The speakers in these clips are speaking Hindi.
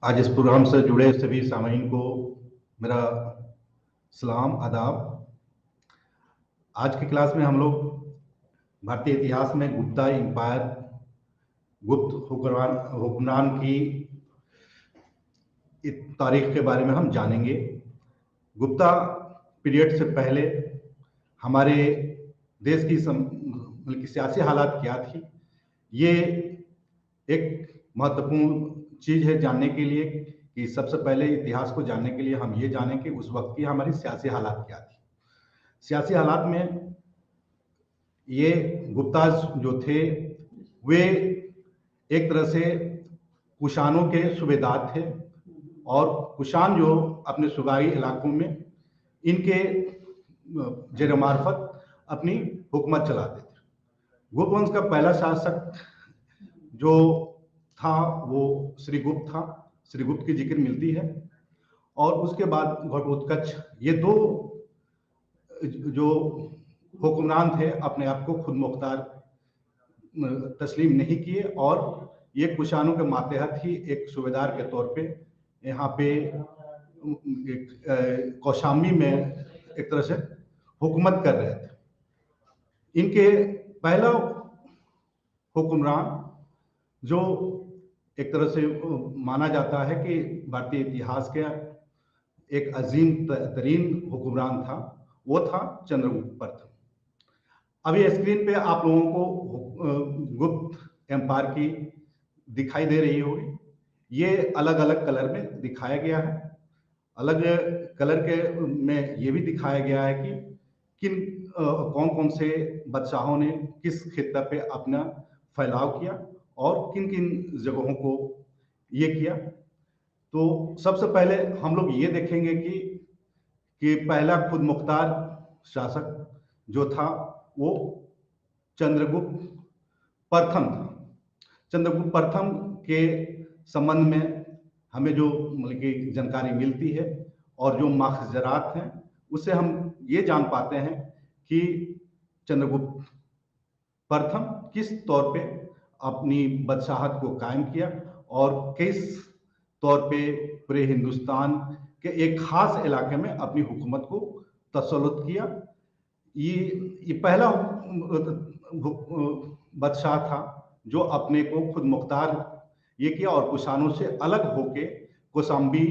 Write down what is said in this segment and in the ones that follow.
आज इस प्रोग्राम से जुड़े सभी सामाईन को मेरा सलाम आदाब। आज की क्लास में हम लोग भारतीय इतिहास में गुप्ता एम्पायर, गुप्त हुक्मरान की तारीख के बारे में हम जानेंगे। गुप्ता पीरियड से पहले हमारे देश की बल्कि सियासी हालात क्या थी, ये एक महत्वपूर्ण चीज है जानने के लिए कि सबसे पहले इतिहास को जानने के लिए हम ये जानें कि उस वक्त की हमारी सियासी हालात क्या थी। सियासी हालात में ये गुप्ता जो थे वे एक तरह से कुषाणों के सूबेदार थे और कुषाण जो अपने सूबाई इलाकों में इनके जेर मार्फत अपनी हुकूमत चलाते थे। गुप्त वंश का पहला शासक जो था वो श्रीगुप्त था। श्रीगुप्त की जिक्र मिलती है और उसके बाद घटोत्कच, ये दो जो हुक्मरान थे अपने आप को खुद मुख्तार तस्लीम नहीं किए और ये कुषाणों के मातहत ही एक सूबेदार के तौर पे यहाँ पे कौशाम्बी में एक तरह से हुकूमत कर रहे थे। इनके पहला हुक्मरान जो एक तरह से माना जाता है कि भारतीय इतिहास के एक अजीम तरीन हुक्मरान था, वो था चंद्रगुप्त प्रथम। अभी स्क्रीन पे आप लोगों को गुप्त एम्पायर की दिखाई दे रही होगी। ये अलग अलग कलर में दिखाया गया है। अलग कलर के में ये भी दिखाया गया है कि किन कौन कौन से बादशाहों ने किस खित्ते पे अपना फैलाव किया और किन किन जगहों को ये किया। तो सबसे पहले हम लोग ये देखेंगे कि पहला खुद मुख्तार शासक जो था वो चंद्रगुप्त प्रथम था। चंद्रगुप्त प्रथम के संबंध में हमें जो मतलब की जानकारी मिलती है और जो माखजरात हैं उससे हम ये जान पाते हैं कि चंद्रगुप्त प्रथम किस तौर पे अपनी बादशाहत को कायम किया और किस तौर पे पूरे हिंदुस्तान के एक खास इलाके में अपनी हुकूमत को तसल्लुत किया। ये पहला बादशाह था जो अपने को खुद मुख्तार ये किया और कुषाणों से अलग होके कौशाम्बी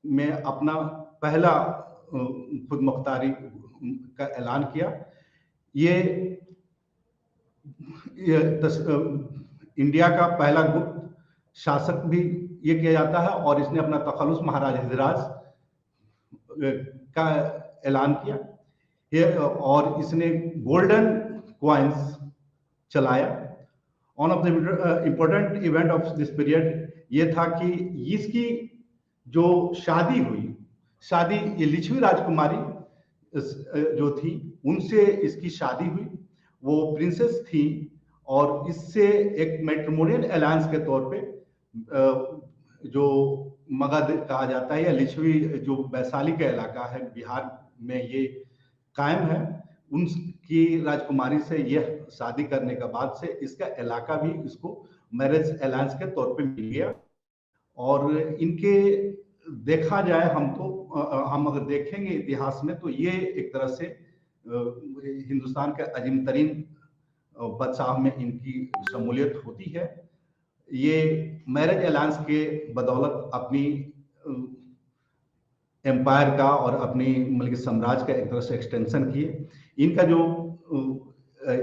में अपना पहला खुद मुख्तारी का ऐलान किया। ये इंडिया का पहला गुप्त शासक भी ये किया जाता है और इसने अपना तखल्लुस महाराज हिजराज का ऐलान किया। ये और इसने गोल्डन कॉइन्स चलाया। One of the important event of this period ये था कि इसकी जो शादी हुई, शादी ये लिच्छवी राजकुमारी जो थी उनसे इसकी शादी हुई। वो प्रिंसेस थी और इससे एक मैट्रिमोनियल अलायंस के तौर पे जो मगध कहा जाता है या लिच्छवी जो वैशाली का इलाका है बिहार में ये कायम है, उनकी राजकुमारी से यह शादी करने के बाद से इसका इलाका भी इसको मैरिज अलायंस के तौर पे मिल गया। और इनके देखा जाए हम अगर देखेंगे इतिहास में तो ये एक तरह से हिंदुस्तान के अजीम तरीन बादशाह में इनकी शमूलियत होती है। ये मैरिज अलायंस के बदौलत अपनी एम्पायर का और अपनी मतलब साम्राज्य का एक तरह से एक्सटेंशन किए। इनका जो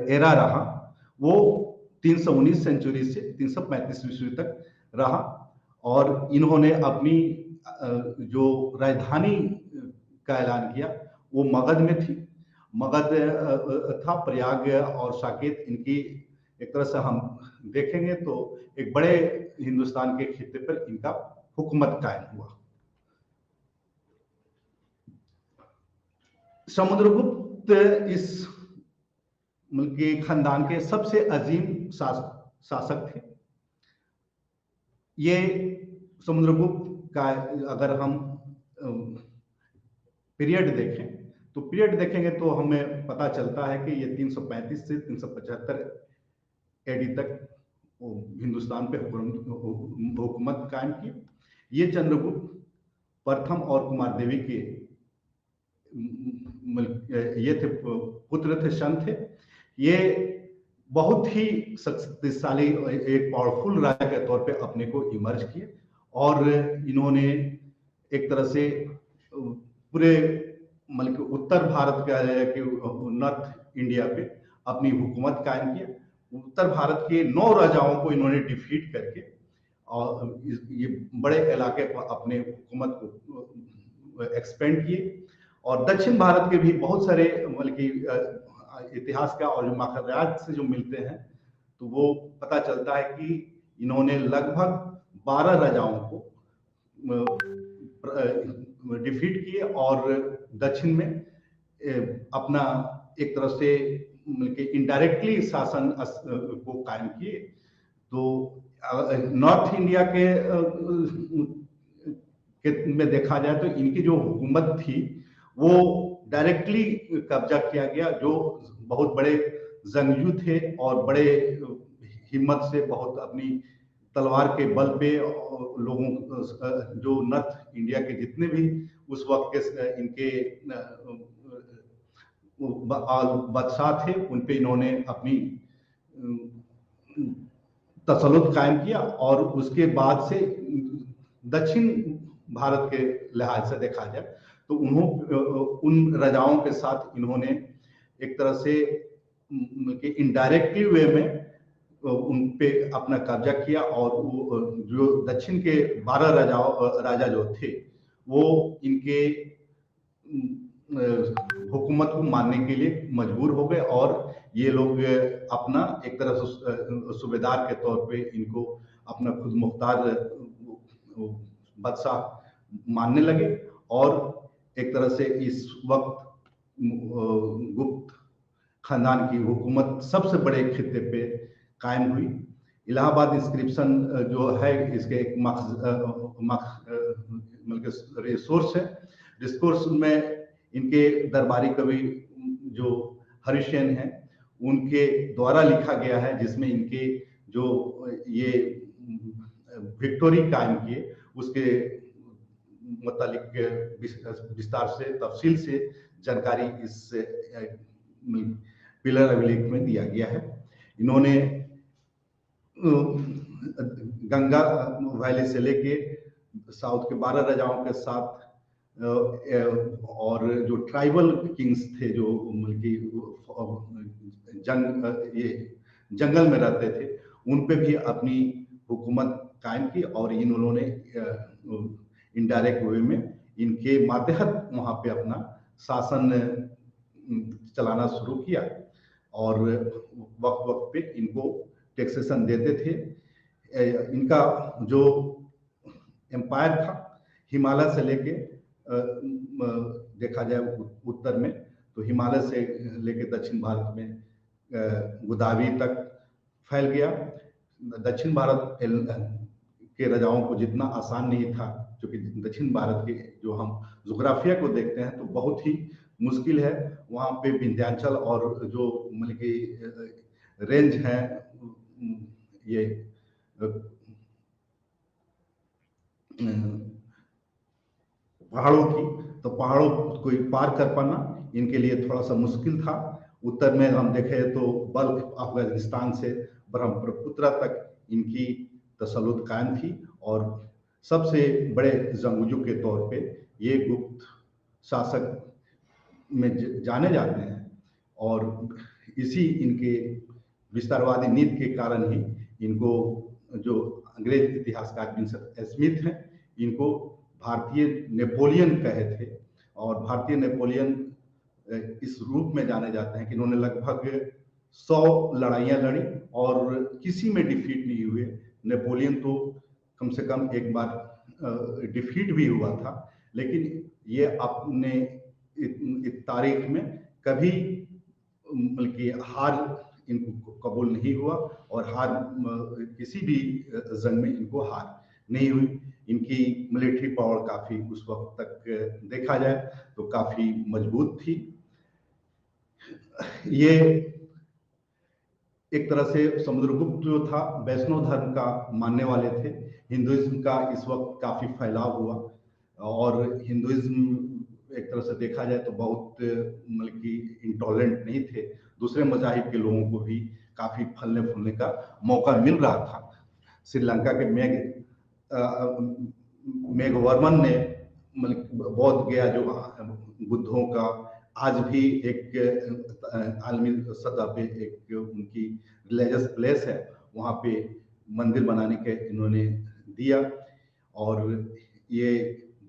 एरा रहा वो 319 सेंचुरी से 335 ईस्वी तक रहा और इन्होंने अपनी जो राजधानी का ऐलान किया वो मगध में थी। मगध था। प्रयाग और साकेत इनकी एक तरह से हम देखेंगे तो एक बड़े हिंदुस्तान के खित्ते पर इनका हुकूमत कायम हुआ। समुद्रगुप्त इस मुल्क के खानदान के सबसे अजीम शासक थे। ये समुद्रगुप्त का अगर हम पीरियड देखें तो पीरियड देखेंगे तो हमें पता चलता है कि ये 335 से 375 एडी तक हिंदुस्तान पे हुकूमत कायम की। ये चंद्रगुप्त प्रथम और कुमार देवी के ये थे, पुत्र थे, सन थे। ये बहुत ही शक्तिशाली, एक पावरफुल राजा के तौर पे अपने को इमर्ज किए और इन्होंने एक तरह से पूरे मतलब उत्तर भारत के नॉर्थ इंडिया पे अपनी हुकूमत कायम किया। उत्तर भारत के 9 राजाओं को इन्होंने डिफीट करके और ये बड़े इलाके पर अपने हुकूमत को एक्सपेंड किए। और दक्षिण भारत के भी बहुत सारे मतलब कि इतिहास का और जो माखराज से जो मिलते हैं तो वो पता चलता है कि इन्होंने लगभग 12 राजाओं को डिफीट किए और दक्षिण में अपना एक तरह से इनडायरेक्टली शासन को कायम किए। तो नॉर्थ इंडिया के में देखा जाए तो इनकी जो हुकूमत थी वो डायरेक्टली कब्जा किया गया, जो बहुत बड़े जंगजू थे और बड़े हिम्मत से बहुत अपनी तलवार के बल पे लोगों जो नॉर्थ इंडिया के जितने भी उस वक्त के इनके बादशाह थे उन पे इन्होंने अपनी तसल्लुत कायम किया। और उसके बाद से दक्षिण भारत के लिहाज से देखा जाए तो उन राजाओं के साथ इन्होंने एक तरह से इनडायरेक्टली वे में उन पे अपना कब्जा किया। और वो जो दक्षिण के 12 राजा जो थे वो इनके हुकूमत को मानने के लिए मजबूर हो गए और ये लोग अपना एक तरह से सूबेदार के तौर पे इनको अपना खुद मुख्तार बादशाह मानने लगे। और एक तरह से इस वक्त गुप्त खानदान की हुकूमत सबसे बड़े खित्ते पे कायम हुई। इलाहाबाद इंस्क्रिप्शन जो है इसके एक रिसोर्स है। डिस्कोर्स में इनके दरबारी कवि जो हरिसेन हैं उनके द्वारा लिखा गया है, जिसमें इनके जो ये विक्टोरी कायम किए उसके मतलब विस्तार से तफसील से जानकारी इस पिलर अभिलेख में दिया गया है। इन्होंने गंगा वैली से लेके साउथ के 12 राजाओं के साथ और जो ट्राइबल किंग्स थे जो ये जंगल में रहते थे उन पे भी अपनी हुकूमत कायम की। और इन्होंने इनडायरेक्ट वे में इनके मातहत वहां पे अपना शासन चलाना शुरू किया और वक्त वक्त पे इनको टैक्सेशन देते थे। इनका जो एम्पायर था हिमालय से लेके देखा जाए उत्तर में तो हिमालय से लेके दक्षिण भारत में गोदावरी तक फैल गया। दक्षिण भारत के राजाओं को जितना आसान नहीं था, क्योंकि दक्षिण भारत के जो हम जोग्राफिया को देखते हैं तो बहुत ही मुश्किल है। वहाँ पे विंध्याचल और जो मतलब कि रेंज है ये पहाड़ों की, तो पहाड़ों को पार कर पाना इनके लिए थोड़ा सा मुश्किल था। उत्तर में हम देखें तो बल्ख अफगानिस्तान से ब्रह्मपुत्र तक इनकी तसल्लुत कायम थी और सबसे बड़े जंगजू के तौर पे ये गुप्त शासक में जाने जाते हैं। और इसी इनके विस्तारवादी नीति के कारण ही इनको जो अंग्रेज इतिहासकार विंसेंट स्मिथ हैं इनको भारतीय नेपोलियन कहे थे। और भारतीय नेपोलियन इस रूप में जाने जाते हैं कि इन्होंने लगभग 100 लड़ाइयां लड़ी और किसी में डिफीट नहीं हुए। नेपोलियन तो कम से कम एक बार डिफीट भी हुआ था, लेकिन ये अपने तारीख में कभी बल्कि हार इनको कबूल नहीं हुआ और हार किसी भी जंग में इनको हार नहीं हुई। इनकी मिलिट्री पावर काफी उस वक्त तक देखा जाए तो काफी मजबूत थी। ये एक तरह से समुद्रगुप्त जो था वैष्णव धर्म का मानने वाले थे। हिंदुइज्म का इस वक्त काफी फैलाव हुआ और हिंदुइज्म एक तरह से देखा जाए तो बहुत मतलब कि इंटॉलरेंट नहीं थे, दूसरे मजाहिब के लोगों को भी काफी फलने फूलने का मौका मिल रहा था। श्रीलंका के मेघवर्मन ने मतलब बौद्ध गया जो बुद्धों का आज भी एक आलमी सतह पे एक उनकी रिलीजियस प्लेस है, वहाँ पे मंदिर बनाने के इन्होंने दिया। और ये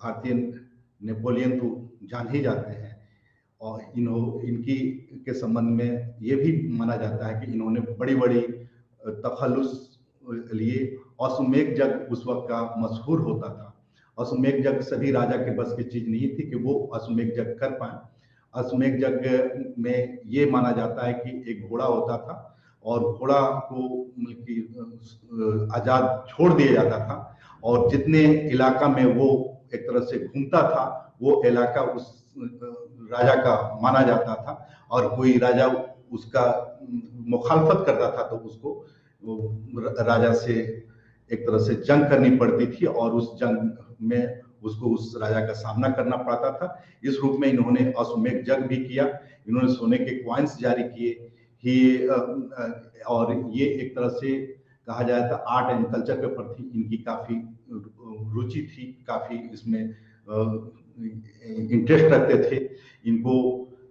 भारतीय नेपोलियन तो जान ही जाते हैं और इनकी के संबंध में ये भी माना जाता है कि इन्होंने बड़ी बड़ी तखल्लुस लिए। अश्वमेध यज्ञ उस वक्त का मशहूर होता था। अश्वमेध यज्ञ सभी राजा के बस की चीज नहीं थी कि वो अश्वमेध यज्ञ कर पाए। अश्वमेध यज्ञ में ये माना जाता है कि एक घोड़ा होता था और घोड़ा को आजाद छोड़ दिया जाता था और जितने इलाका में वो एक तरह से घूमता था वो इलाका उस राजा का माना जाता था और कोई राजा उसका मुखालफत करता था तो उसको राजा से एक तरह से जंग करनी पड़ती थी और उस जंग में उसको उस राजा का सामना करना पड़ता था। इस रूप में इन्होंने अश्वमेध यज्ञ भी किया। इन्होंने सोने के क्वाइंस जारी किए और ये एक तरह से कहा जाए तो आर्ट एंड कल्चर के प्रति इनकी काफी रुचि थी, काफी इसमें इंटरेस्ट रखते थे। इनको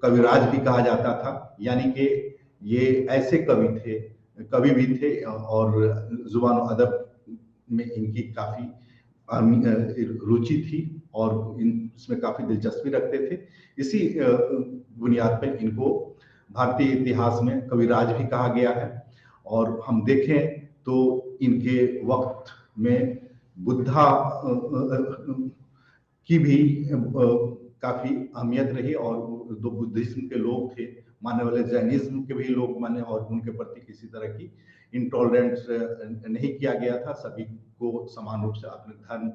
कविराज भी कहा जाता था, यानी कि ये ऐसे कवि भी थे और जुबान अदब में इनकी काफी रुचि थी और इसमें काफी दिलचस्पी रखते थे। इसी बुनियाद पर इनको भारतीय इतिहास में कविराज भी कहा गया है। और हम देखें तो इनके वक्त में बुद्धा की भी काफी अहमियत रही और दो बुद्धिज्म के लोग थे मानने वाले, जैनिज्म के भी लोग माने और उनके प्रति किसी तरह की इंटॉलरेंस नहीं किया गया था। सभी को समान रूप से अपने धर्म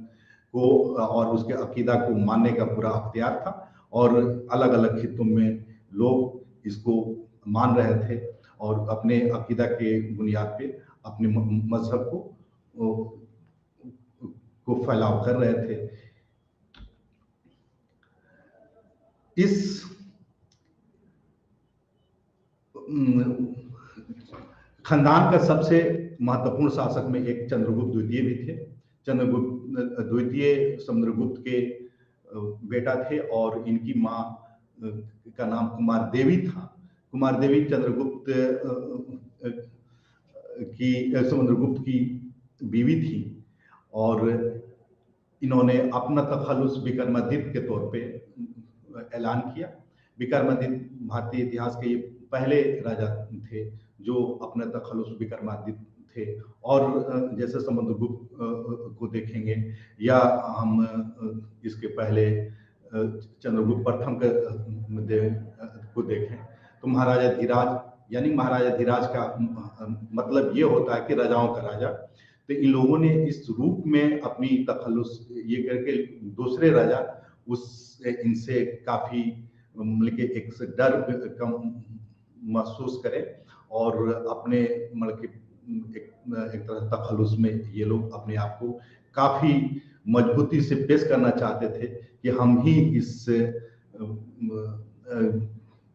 को और उसके अकीदा को मानने का पूरा अख्तियार था और अलग अलग खित्तों में लोग इसको मान रहे थे और अपने अकीदा के बुनियाद पे अपने मजहब को फैलाव कर रहे थे। इस खानदान का सबसे महत्वपूर्ण शासक में एक चंद्रगुप्त द्वितीय भी थे। चंद्रगुप्त द्वितीय समुद्रगुप्त के बेटा थे और इनकी माँ का नाम कुमार देवी था। कुमार देवी चंद्रगुप्त की समुद्रगुप्त की बीवी थी और इन्होंने अपना तखल्लुस विक्रमादित्य के तौर पे ऐलान किया। विक्रमादित्य भारतीय इतिहास के ये पहले राजा थे जो अपना तखल्लुस विक्रमादित्य थे। और जैसे समुद्रगुप्त को देखेंगे या हम इसके पहले चंद्रगुप्त प्रथम को देखें तो महाराजा धीराज, यानी महाराजा धीराज का मतलब ये होता है कि राजाओं का राजा। तो इन लोगों ने इस रूप में अपनी तखल्लुस ये करके दूसरे राजा उस इनसे काफी मतलब एक से डर कम महसूस करें और अपने मतलब एक तरह तखल्लुस में ये लोग अपने आप को काफी मजबूती से पेश करना चाहते थे कि हम ही इस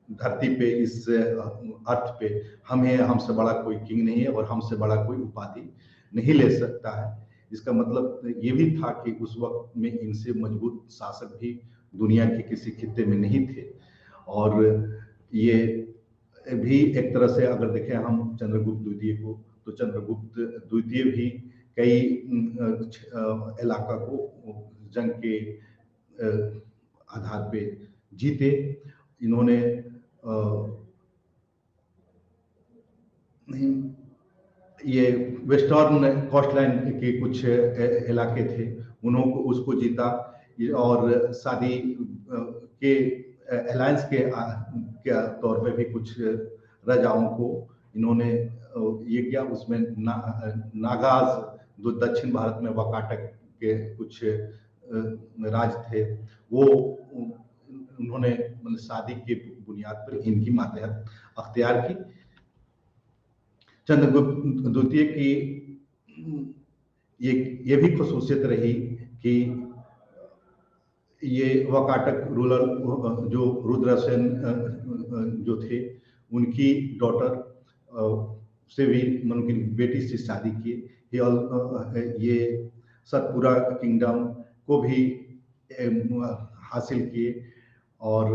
धरती पे, इस अर्थ पे हमें हमसे बड़ा कोई किंग नहीं है और हमसे बड़ा कोई उपाधि नहीं ले सकता है। इसका मतलब ये भी था कि उस वक्त में इनसे मजबूत शासक भी दुनिया के किसी खित्ते में नहीं थे। और ये भी एक तरह से अगर देखें हम चंद्रगुप्त द्वितीय को तो चंद्रगुप्त द्वितीय भी कई इलाका को जंग के आधार पे जीते। इन्होंने ये वेस्टर्न कोस्टलाइन के कुछ इलाके थे उन्होंने उसको जीता और शादी के अलायंस के तौर पे भी कुछ राजाओं को इन्होंने ये किया। उसमें नागाज जो दक्षिण भारत में वाकाटक के कुछ राज थे वो उन्होंने मतलब शादी के बुनियाद पर इनकी मातहत अख्तियार की। चंद्रगुप्त द्वितीय की ये भी खसूसियत रही कि ये वकाटक रूलर जो रुद्रसेन जो थे, उनकी डॉटर से भी उनकी बेटी से शादी की। ये सतपुरा किंगडम को भी हासिल किए और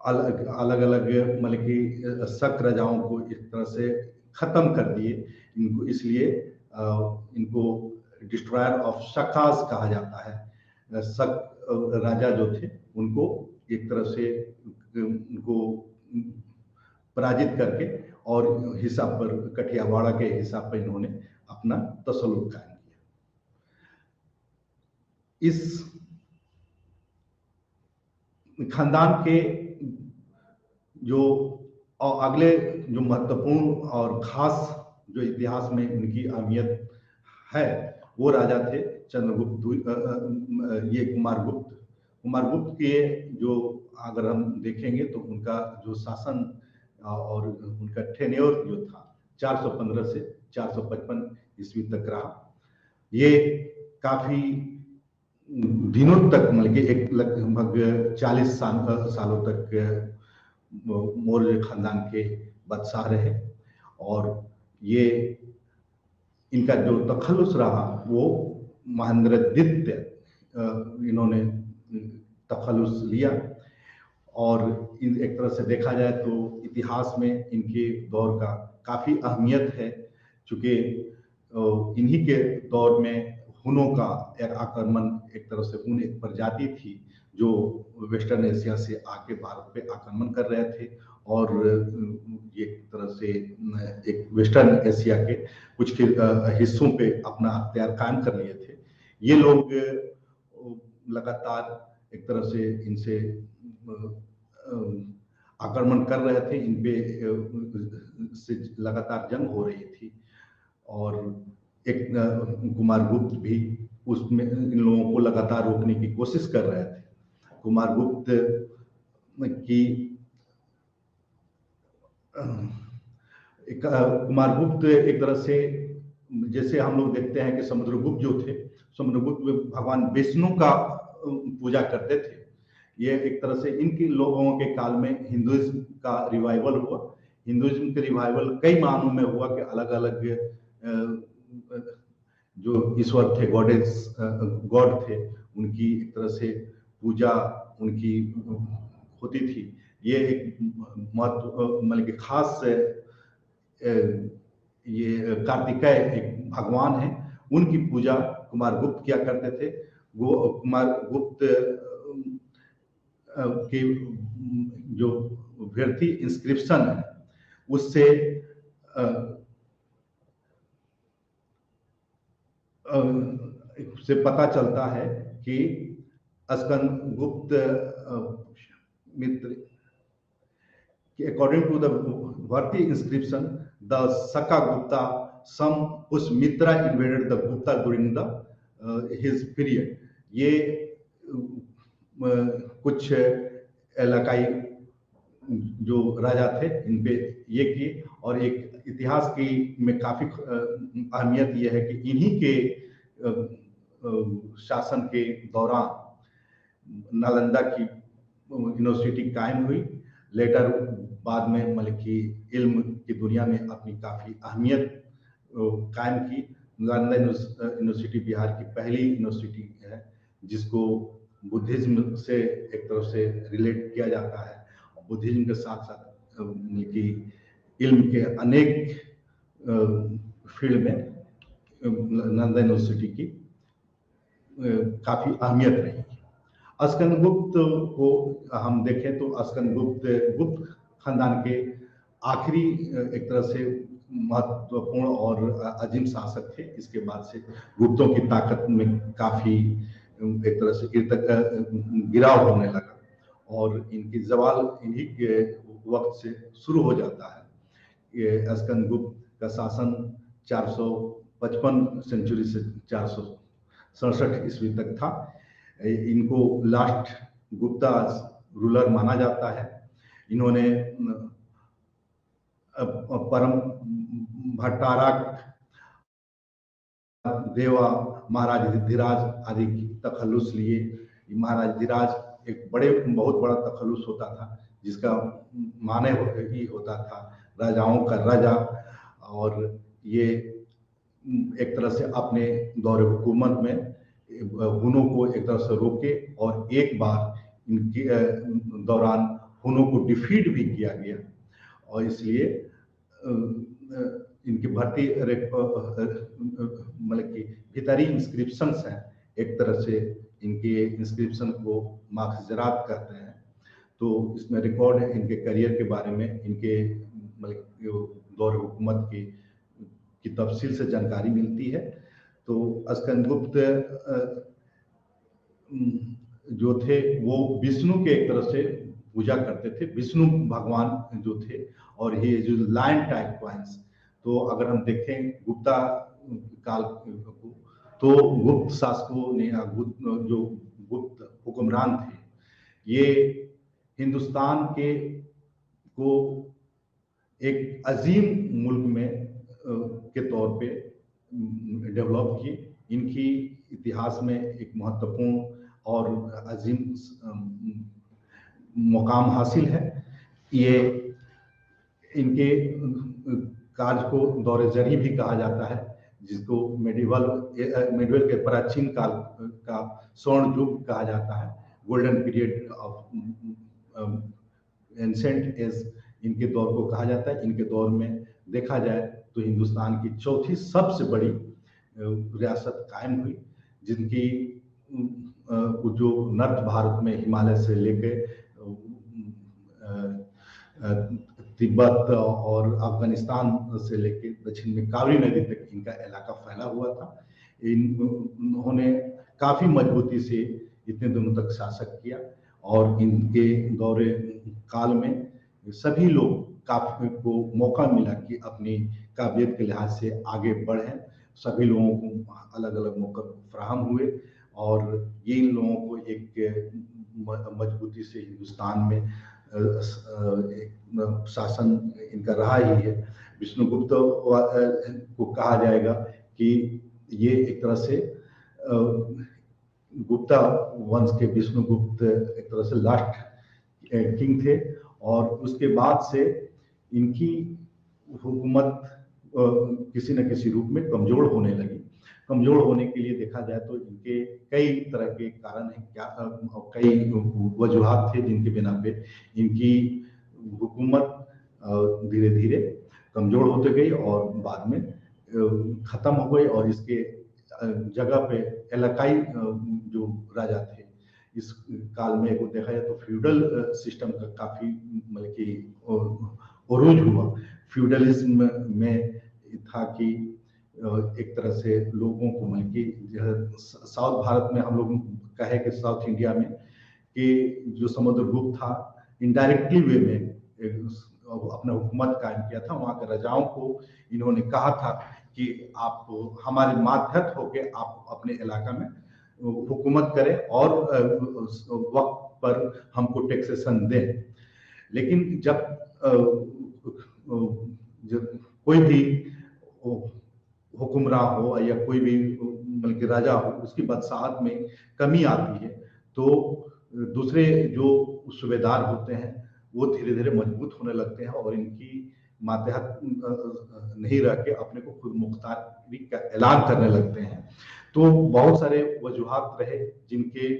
अलग अलग मतलब कि शक राजाओं को एक तरह से खत्म कर दिए इनको, इसलिए इनको डिस्ट्रॉयर ऑफ शकास कहा जाता है। शक राजा जो थे उनको एक तरह से उनको पराजित करके और हिसाब पर, कठियावाड़ा के हिसाब पर इन्होंने अपना तसल्लुत कायम किया। इस खानदान के जो अगले जो महत्वपूर्ण और खास जो इतिहास में उनकी अहमियत है, वो राजा थे चंद्रगुप्त, ये कुमारगुप्त के जो अगर हम देखेंगे तो उनका जो शासन और उनका टेन्योर जो था 415 से 455 ईस्वी तक रहा। ये काफी दिनों तक मतलब कि एक लगभग 40 सालों तक मौर्य खानदान के बादशाह रहे और ये इनका जो तखल्लुस रहा वो महेंद्रद्वितीय इन्होंने तखल्लुस लिया। और एक तरह से देखा जाए तो इतिहास में इनके दौर का काफी अहमियत है, चूंकि इन्हीं के दौर में हुनों का एक आक्रमण, एक तरह से हुन एक प्रजाति थी जो वेस्टर्न एशिया से आके भारत पे आक्रमण कर रहे थे और एक तरह से एक वेस्टर्न एशिया के कुछ हिस्सों पे अपना अख्तियार कायम कर लिए थे। ये लोग लगातार एक तरह से इनसे आक्रमण कर रहे थे, इन पे से लगातार जंग हो रही थी और एक कुमारगुप्त भी उसमें इन लोगों को लगातार रोकने की कोशिश कर रहे थे। कुमारगुप्त एक तरह से, जैसे हम लोग देखते हैं कि समुद्रगुप्त जो थे, समुद्रगुप्त भगवान विष्णु का पूजा करते थे। ये एक तरह से इनके लोगों के काल में हिंदुइज्म का रिवाइवल हुआ। हिंदुइज्म के रिवाइवल कई मानों में हुआ कि अलग अलग जो ईश्वर थे, गॉड थे, उनकी एक तरह से पूजा उनकी होती थी। ये एक महत्व मतलब कि खास ये कार्तिकेय एक भगवान है, उनकी पूजा कुमारगुप्त किया करते थे। वो कुमारगुप्त की जो व्यर्थी इंस्क्रिप्शन है उससे से पता चलता है कि स्कंदगुप्त मित्र, according to the Varti inscription, the Saka Gupta, some Pushmitra invaded the Gupta during the his period. ये कुछ इलाकाई जो राजा थे इन पे ये किए और एक इतिहास की में काफी अहमियत ये है कि इन्हीं के शासन के दौरान नालंदा की यूनिवर्सिटी कायम हुई। लेटर बाद में मतलब कि इल्म की दुनिया में अपनी काफी अहमियत कायम की। नालंदा यूनिवर्सिटी बिहार की पहली यूनिवर्सिटी है जिसको बुद्धिज्म से एक तरफ से रिलेट किया जाता है। बुद्धिज्म के साथ साथ कि इल्म के अनेक फील्ड में नालंदा यूनिवर्सिटी की काफी अहमियत रही। स्कंदगुप्त को हम देखें तो स्कंदगुप्त गुप्त खानदान के आखिरी एक तरह से महत्वपूर्ण और अजीम शासक थे। इसके बाद से गुप्तों की ताकत में काफी एक तरह से गिराव होने लगा और इनकी जवाल इन्हीं के वक्त से शुरू हो जाता है। ये स्कंदगुप्त का शासन 455 सेंचुरी से 467 ईस्वी तक था। इनको लास्ट गुप्ता रूलर माना जाता है। इन्होंने परम भट्टारा, देवा, महाराज धीराज आदि की तखल्लुस लिए। महाराज धीराज एक बहुत बड़ा तखल्लुस होता था, जिसका माने ही होता था राजाओं का राजा, और ये एक तरह से अपने दौरे हुकूमत में हुनों को एक तरह से रोके, और एक बार इनके दौरान हुनों को डिफीट भी किया गया, और इसलिए इनकी भर्ती मतलब कि भीतरी इंस्क्रिप्शंस हैं, एक तरह से इनके इंस्क्रिप्शन को माखजरात कहते हैं। तो इसमें रिकॉर्ड है इनके करियर के बारे में, इनके मतलब दौर हुकूमत की तफसील से जानकारी मिलती है। तो स्कंदगुप्त जो थे वो विष्णु के एक तरह से पूजा करते थे, विष्णु भगवान जो थे, और ये जो लायन टाइप कॉइन्स, तो अगर हम देखें गुप्ता काल को, तो गुप्त शासकों ने जो गुप्त हुक्मरान थे, ये हिंदुस्तान को एक अजीम मुल्क में के तौर पे डेवलप किए। इनकी इतिहास में एक महत्वपूर्ण और अजीम मुकाम हासिल है। ये इनके कार्य को दौरे जरी भी कहा जाता है, जिसको मेडिवल के प्राचीन काल का स्वर्ण युग कहा जाता है, golden period of ancient age इनके दौर को कहा जाता है। इनके दौर में देखा जाए तो हिंदुस्तान की चौथी सबसे बड़ी रियासत कायम हुई, जिनकी जो नॉर्थ भारत में हिमालय से लेकर तिब्बत और अफगानिस्तान से लेकर दक्षिण में कावेरी नदी तक इनका इलाका फैला हुआ था। उन्होंने काफी मजबूती से इतने दिनों तक शासक किया, और इनके दौरे काल में सभी लोग काफी को मौका मिला कि अपनी काबिलियत के लिहाज से आगे बढ़ें। सभी लोगों को अलग अलग मौके फराहम हुए, और ये इन लोगों को एक मजबूती से हिंदुस्तान में शासन इनका रहा ही है। विष्णुगुप्त को कहा जाएगा कि ये एक तरह से गुप्ता वंश के विष्णुगुप्त एक तरह से लास्ट किंग थे, और उसके बाद से इनकी हुकूमत किसी न किसी रूप में कमजोर होने लगी। कमजोर होने के लिए देखा जाए तो इनके कई तरह के कारण हैं, कई वजूहात थे जिनके बिना पे इनकी हुकूमत धीरे धीरे कमजोर होते गई और बाद में खत्म हो गई, और इसके जगह पे इलाकाई जो राजा थे, इस काल में को देखा जाए तो फ्यूडल सिस्टम का काफी मतलब कि उरूज हुआ। फ्यूडलिज्म में था कि एक तरह से लोगों को मतलब कि साउथ भारत में हम लोग कहे कि साउथ इंडिया में कि जो समुद्रगुप्त था इनडायरेक्टली वे में अपना हुकूमत कायम किया था। वहाँ के राजाओं को इन्होंने कहा था कि आप हमारे मातहत होकर आप अपने इलाका में हुकूमत करें और वक्त पर हमको टैक्सेशन दें। लेकिन जब कोई भी हुक्मरान हो या कोई भी बल्कि राजा हो, उसकी बादशाहत में कमी आती है, तो दूसरे जो सूबेदार होते हैं वो धीरे धीरे मजबूत होने लगते हैं और इनकी मातहत नहीं रह के अपने को खुद मुख्तारी का ऐलान करने लगते हैं। तो बहुत सारे वजूहात रहे जिनके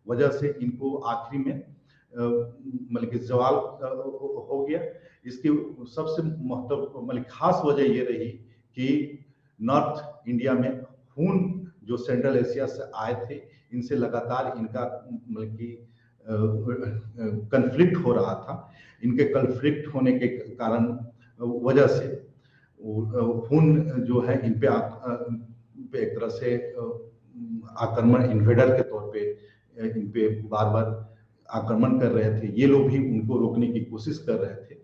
वजह से इनको आखिरी में मतलब कि जवाल हो गया। इसकी सबसे महत्व मतलब खास वजह ये रही कि नॉर्थ इंडिया में खून जो सेंट्रल एशिया से आए थे, इनसे लगातार इनका मतलब कि कन्फ्लिक्ट हो रहा था। इनके कन्फ्लिक्ट होने के कारण वजह से खून जो है इन पे एक तरह से आक्रमण इन्वेडर के तौर पे इन पे बार बार आक्रमण कर रहे थे। ये लोग भी उनको रोकने की कोशिश कर रहे थे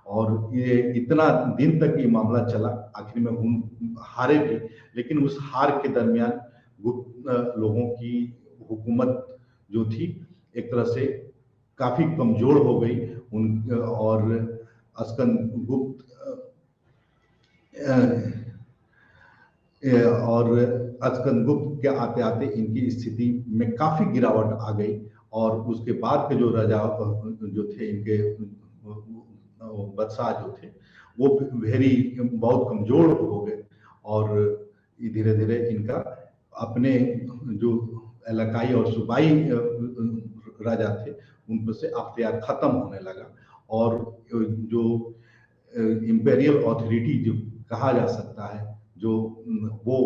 और ये इतना दिन तक ये मामला चला। आखिर में हम हारे भी, लेकिन उस हार के दरमियान गुप्त लोगों की हुकूमत जो थी एक तरह से काफी कमजोर हो गई। और स्कंदगुप्त और अस्कंदगुप्त के आते आते इनकी स्थिति में काफी गिरावट आ गई और उसके बाद के जो राजा जो थे इनके बादशाह जो थे वो बहुत कमजोर हो गए और धीरे धीरे इनका अपने जो इलाकाई और सूबाई राजा थे उन से अख्तियार खत्म होने लगा और जो इंपेरियल अथॉरिटी जो कहा जा सकता है जो वो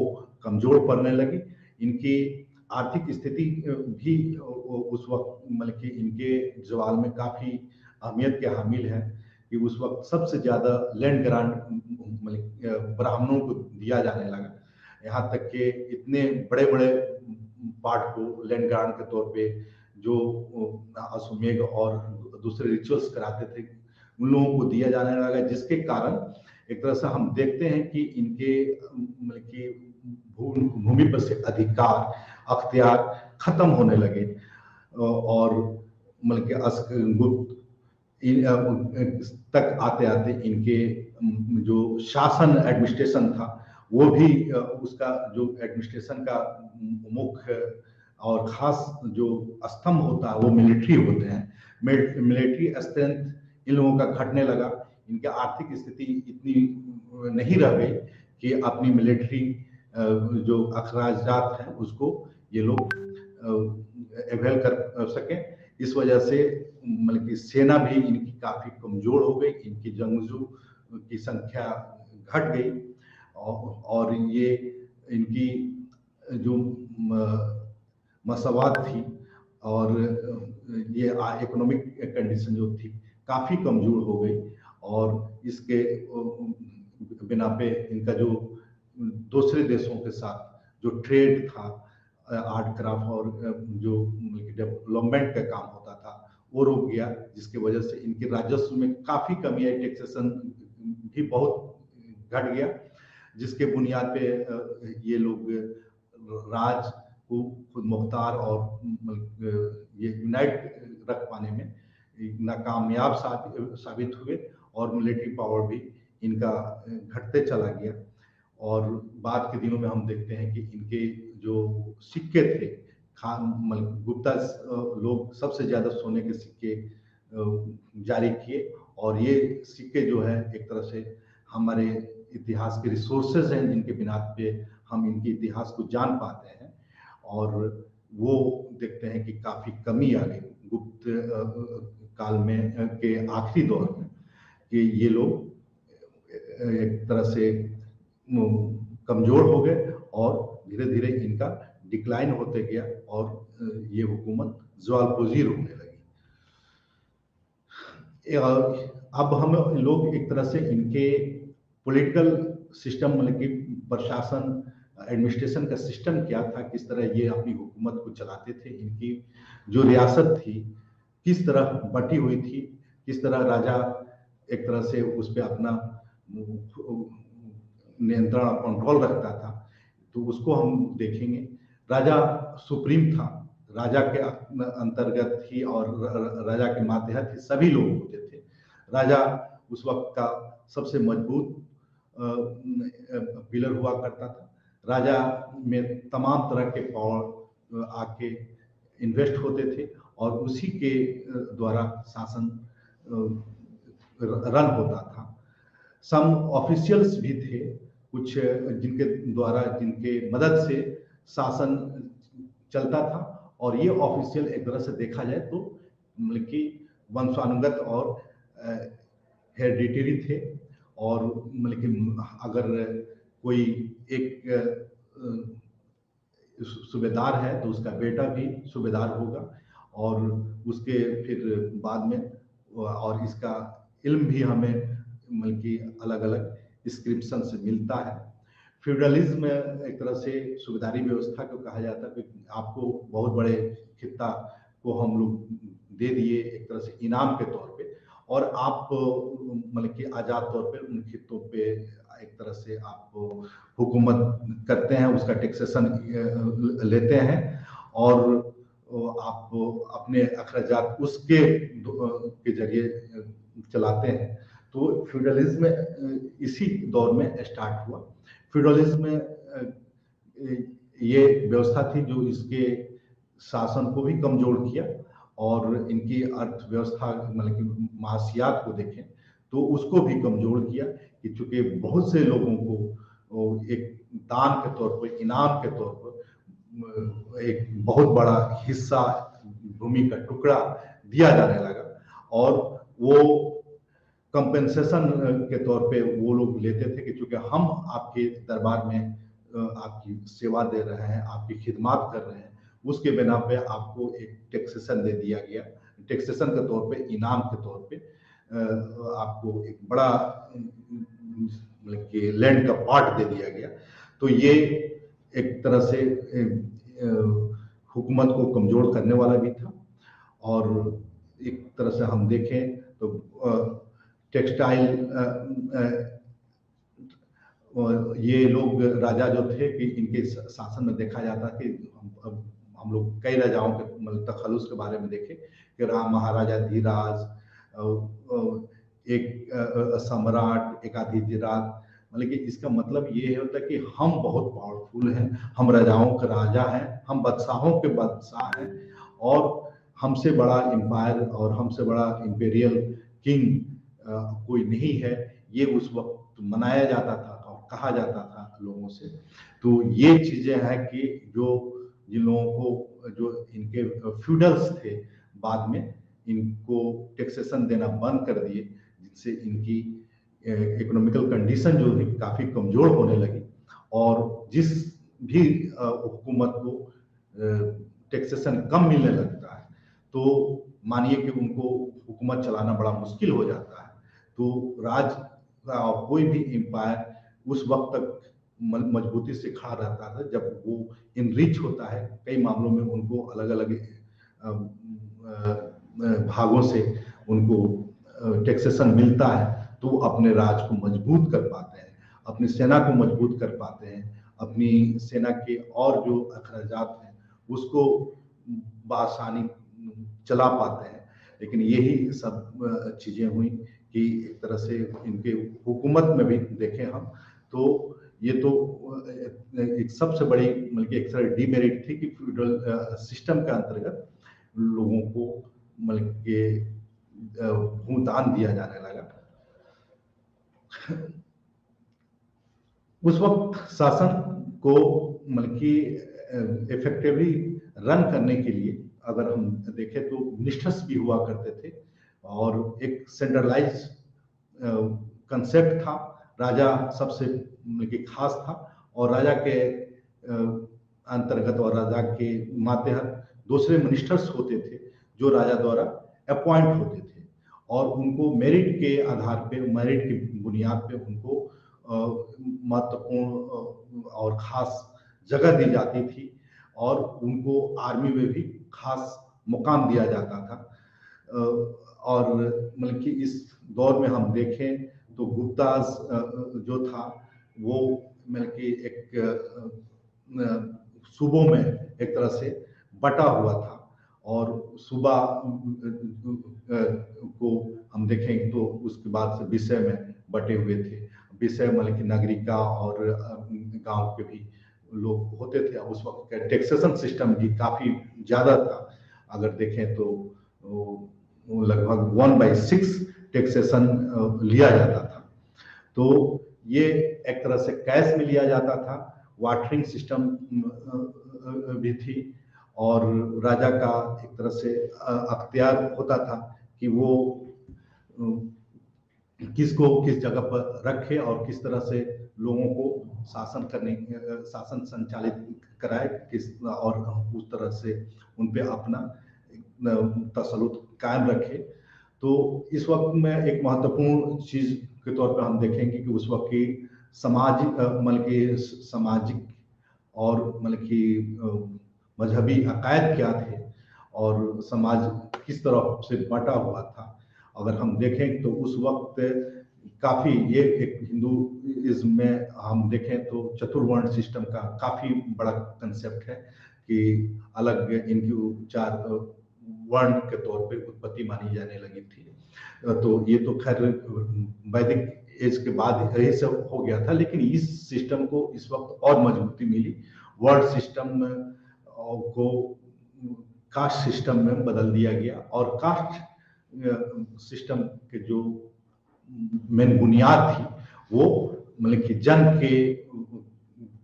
कमजोर पड़ने लगी। इनकी आर्थिक स्थिति भी उस वक्त मतलब कि इनके जवाल में काफी अहमियत के हामिल है कि उस वक्त सबसे ज्यादा लैंड ग्रांट ब्राह्मणों को दिया जाने लगा। यहाँ तक कि इतने बड़े बड़े पार्ट को लैंड ग्रांट के तौर पे जो अश्वमेध और दूसरे रिचुअल्स कराते थे उन लोगों को दिया जाने लगा, जिसके कारण एक तरह से हम देखते हैं कि इनके मतलब कि भूमि पर से अधिकार अख्तियार खत्म होने लगे और मतलब कि अस्कंदगुप्त तक आते आते इनके जो शासन एडमिनिस्ट्रेशन था वो भी उसका जो एडमिनिस्ट्रेशन का मुख्य और खास जो स्तंभ होता है वो मिलिट्री होते हैं। मिलिट्री स्ट्रेंथ इन लोगों का घटने लगा। इनकी आर्थिक स्थिति इतनी नहीं रह गई कि अपनी मिलिट्री जो अखराजात हैं उसको ये लोग अवेल कर सके। इस वजह से मतलब कि सेना भी इनकी काफी कमजोर हो गई, इनकी जंगजू की संख्या घट गई और ये इनकी जो मसवाद थी और ये इकोनॉमिक कंडीशन जो थी काफी कमजोर हो गई और इसके बिना पे इनका जो दूसरे देशों के साथ जो ट्रेड था, आर्ट क्राफ्ट और जो डेवलपमेंट का काम होता था वो रुक गया, जिसकी वजह से इनके राजस्व में काफी कमी आई। टैक्सेशन भी बहुत घट गया, जिसके बुनियाद पे ये लोग राज को खुद मुख्तार और ये यूनाइट रख पाने में नाकामयाब साबित हुए और मिलिट्री पावर भी इनका घटते चला गया। और बाद के दिनों में हम देखते हैं कि इनके जो सिक्के थे गुप्ता लोग सबसे ज्यादा सोने के सिक्के जारी किए और ये सिक्के जो है एक तरह से हमारे इतिहास के रिसोर्सेज हैं जिनके बिना पे हम इनके इतिहास को जान पाते हैं। और वो देखते हैं कि काफी कमी आ गई गुप्त काल में के आखिरी दौर में कि ये लोग एक तरह से कमजोर हो गए और धीरे धीरे इनका डिक्लाइन होते गया और ये हुकूमत ज़वालपुज़ीर होने लगी। अब हम लोग एक तरह से इनके पॉलिटिकल सिस्टम मतलब कि प्रशासन एडमिनिस्ट्रेशन का सिस्टम क्या था, किस तरह ये अपनी हुकूमत को चलाते थे, इनकी जो रियासत थी किस तरह बटी हुई थी, किस तरह राजा एक तरह से उस पर अपना नियंत्रण कंट्रोल रखता था, तो उसको हम देखेंगे। राजा सुप्रीम था, राजा के अंतर्गत ही और राजा के मातहत ही सभी लोग होते थे। राजा उस वक्त का सबसे मजबूत पिलर हुआ करता था। राजा में तमाम तरह के पावर आके इन्वेस्ट होते थे और उसी के द्वारा शासन रन होता था। सम ऑफिशियल्स भी थे कुछ जिनके द्वारा जिनके मदद से शासन चलता था और ये ऑफिशियल एक तरह से देखा जाए तो मतलब कि वंशानुगत और हेरिडिटरी थे और मतलब कि अगर कोई एक सूबेदार है तो उसका बेटा भी सूबेदार होगा और उसके फिर बाद में और इसका इल्म भी हमें मतलब कि अलग अलग स्क्रिप्शन से मिलता है। फ्यूडलिज्म एक तरह से सूबेदारी व्यवस्था को कहा जाता है कि आपको बहुत बड़े खित्ता को हम लोग दे दिए एक तरह से इनाम के तौर पे और आप मतलब कि आज़ाद तौर पे उन खित्तों पे एक तरह से आप हुकूमत करते हैं, उसका टैक्सेशन लेते हैं और आप अपने अखराजात उसके के जरिए चलाते हैं। तो फ्यूडलिज्म इसी दौर में स्टार्ट हुआ। फ्यूडलिज्म में ये व्यवस्था थी जो इसके शासन को भी कमजोर किया और इनकी अर्थव्यवस्था मतलब कि मासियात को देखें तो उसको भी कमजोर किया कि चूंकि बहुत से लोगों को एक दान के तौर पर, इनाम के तौर पर एक बहुत बड़ा हिस्सा, भूमि का टुकड़ा दिया जाने लगा और वो कंपेंसेशन के तौर पे वो लोग लेते थे कि चूंकि हम आपके दरबार में आपकी सेवा दे रहे हैं, आपकी खिदमत कर रहे हैं, उसके बिना पे आपको एक टैक्सेशन दे दिया गया। टैक्सेशन के तौर पे, इनाम के तौर पे आपको एक बड़ा मतलब कि लैंड का पार्ट दे दिया गया। तो ये एक तरह से हुकूमत को कमजोर करने वाला भी था। और एक तरह से हम देखें तो टेक्सटाइल ये लोग राजा जो थे कि इनके शासन में देखा जाता कि हम लोग कई राजाओं के मतलब तखल्लुस के बारे में देखें कि महाराजा धीराज, एक सम्राट, एक अधिराज, मतलब कि इसका मतलब ये होता है कि हम बहुत पावरफुल हैं, हम राजाओं के राजा हैं, हम बादशाहों के बादशाह हैं और हमसे बड़ा एम्पायर और हमसे बड़ा इंपेरियल किंग कोई नहीं है। ये उस वक्त मनाया जाता था और कहा जाता था लोगों से। तो ये चीजें हैं कि जो जिन लोगों को, जो इनके फ्यूडल्स थे, बाद में इनको टैक्सेशन देना बंद कर दिए, जिससे इनकी इकोनॉमिकल कंडीशन जो है काफी कमजोर होने लगी और जिस भी हुकूमत को टैक्सेशन कम मिलने लगता है तो मानिए कि उनको हुकूमत चलाना बड़ा मुश्किल हो जाता है। तो राज कोई भी एम्पायर उस वक्त तक मजबूती से खड़ा रहता था जब वो इनरिच होता है। कई मामलों में उनको अलग अलग भागों से उनको टैक्सेशन मिलता है तो वो अपने राज को मजबूत कर पाते हैं, अपनी सेना को मजबूत कर पाते हैं, अपनी सेना के और जो अखराजात हैं उसको बआसानी चला पाते हैं। लेकिन यही सब चीजें हुई कि एक तरह से इनके हुकूमत में भी देखें हम तो ये तो एक सबसे बड़ी मतलब एक तरह डीमेरिट थी कि फ्यूडल सिस्टम के अंतर्गत लोगों को मतलब के भूदान दिया जाने लगा। उस वक्त शासन को मतलब कि इफेक्टिवली रन करने के लिए अगर हम देखें तो मिनिस्टर्स भी हुआ करते थे और एक सेंट्रलाइज कंसेप्ट था। राजा सबसे मतलब कि खास था और राजा के अंतर्गत और राजा के मातहत दूसरे मिनिस्टर्स होते थे जो राजा द्वारा अपॉइंट होते थे और उनको मेरिट के आधार पे, मेरिट की बुनियाद पे उनको महत्वपूर्ण और खास जगह दी जाती थी और उनको आर्मी में भी खास मुकाम दिया जाता था। और मतलब कि इस दौर में हम देखें तो गुप्ताज जो था वो मतलब कि एक सूबों में एक तरह से बटा हुआ था और सूबा को हम देखें तो उसके बाद से विषय में बटे हुए थे। विषय मतलब कि नगरिका और गांव के भी लोग होते थे। उस वक्त का टैक्सेशन सिस्टम भी काफी ज्यादा था। अगर देखें तो लगभग 1/6 टैक्सेशन लिया जाता था। तो ये एक तरह से कैश में लिया जाता था। वाटरिंग सिस्टम भी थी और राजा का एक तरह से अख्तियार होता था कि वो किसको किस जगह पर रखे और किस तरह से लोगों को शासन संचालित कराए किस और उस तरह से उन पे अपना तसल्लुत कायम रखे। तो इस वक्त में एक महत्वपूर्ण चीज के तौर पर हम देखेंगे कि उस वक्त की मतलब कि सामाजिक और मतलब कि मजहबी अकायद क्या थे और समाज किस तरह से बटा हुआ था। अगर हम देखें तो उस वक्त काफी ये एक हिंदुइज्म में हम देखें तो चतुर्वर्ण सिस्टम का काफी बड़ा कंसेप्ट है कि अलग इनकी चार वर्ण के तौर पे उत्पत्ति मानी जाने लगी थी। तो ये तो खैर वैदिक एज के बाद यही सब हो गया था, लेकिन इस सिस्टम को इस वक्त और मजबूती मिली। वर्ड सिस्टम को कास्ट सिस्टम में बदल दिया गया, और कास्ट सिस्टम के जो मेन बुनियाद थी वो मतलब कि जन्म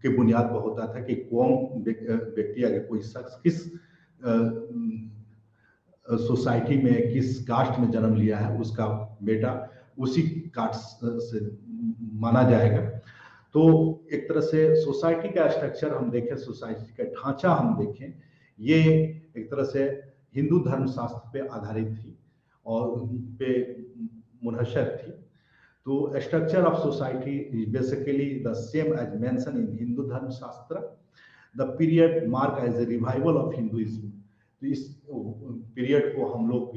के बुनियाद पर होता था कि कौन व्यक्ति, अगर कोई शख्स किस सोसाइटी में किस कास्ट में जन्म लिया है, उसका बेटा उसी कास्ट से माना जाएगा। तो एक तरह से सोसाइटी का स्ट्रक्चर हम देखें, सोसाइटी का ढांचा हम देखें, ये एक तरह से हिंदू धर्मशास्त्र पे आधारित थी और उन पे मुनहसर थी। तो structure of society is basically the same as mention in Hindu Dharmashastra. The period mark as a revival of Hinduism. तो इस पीरियड को हम लोग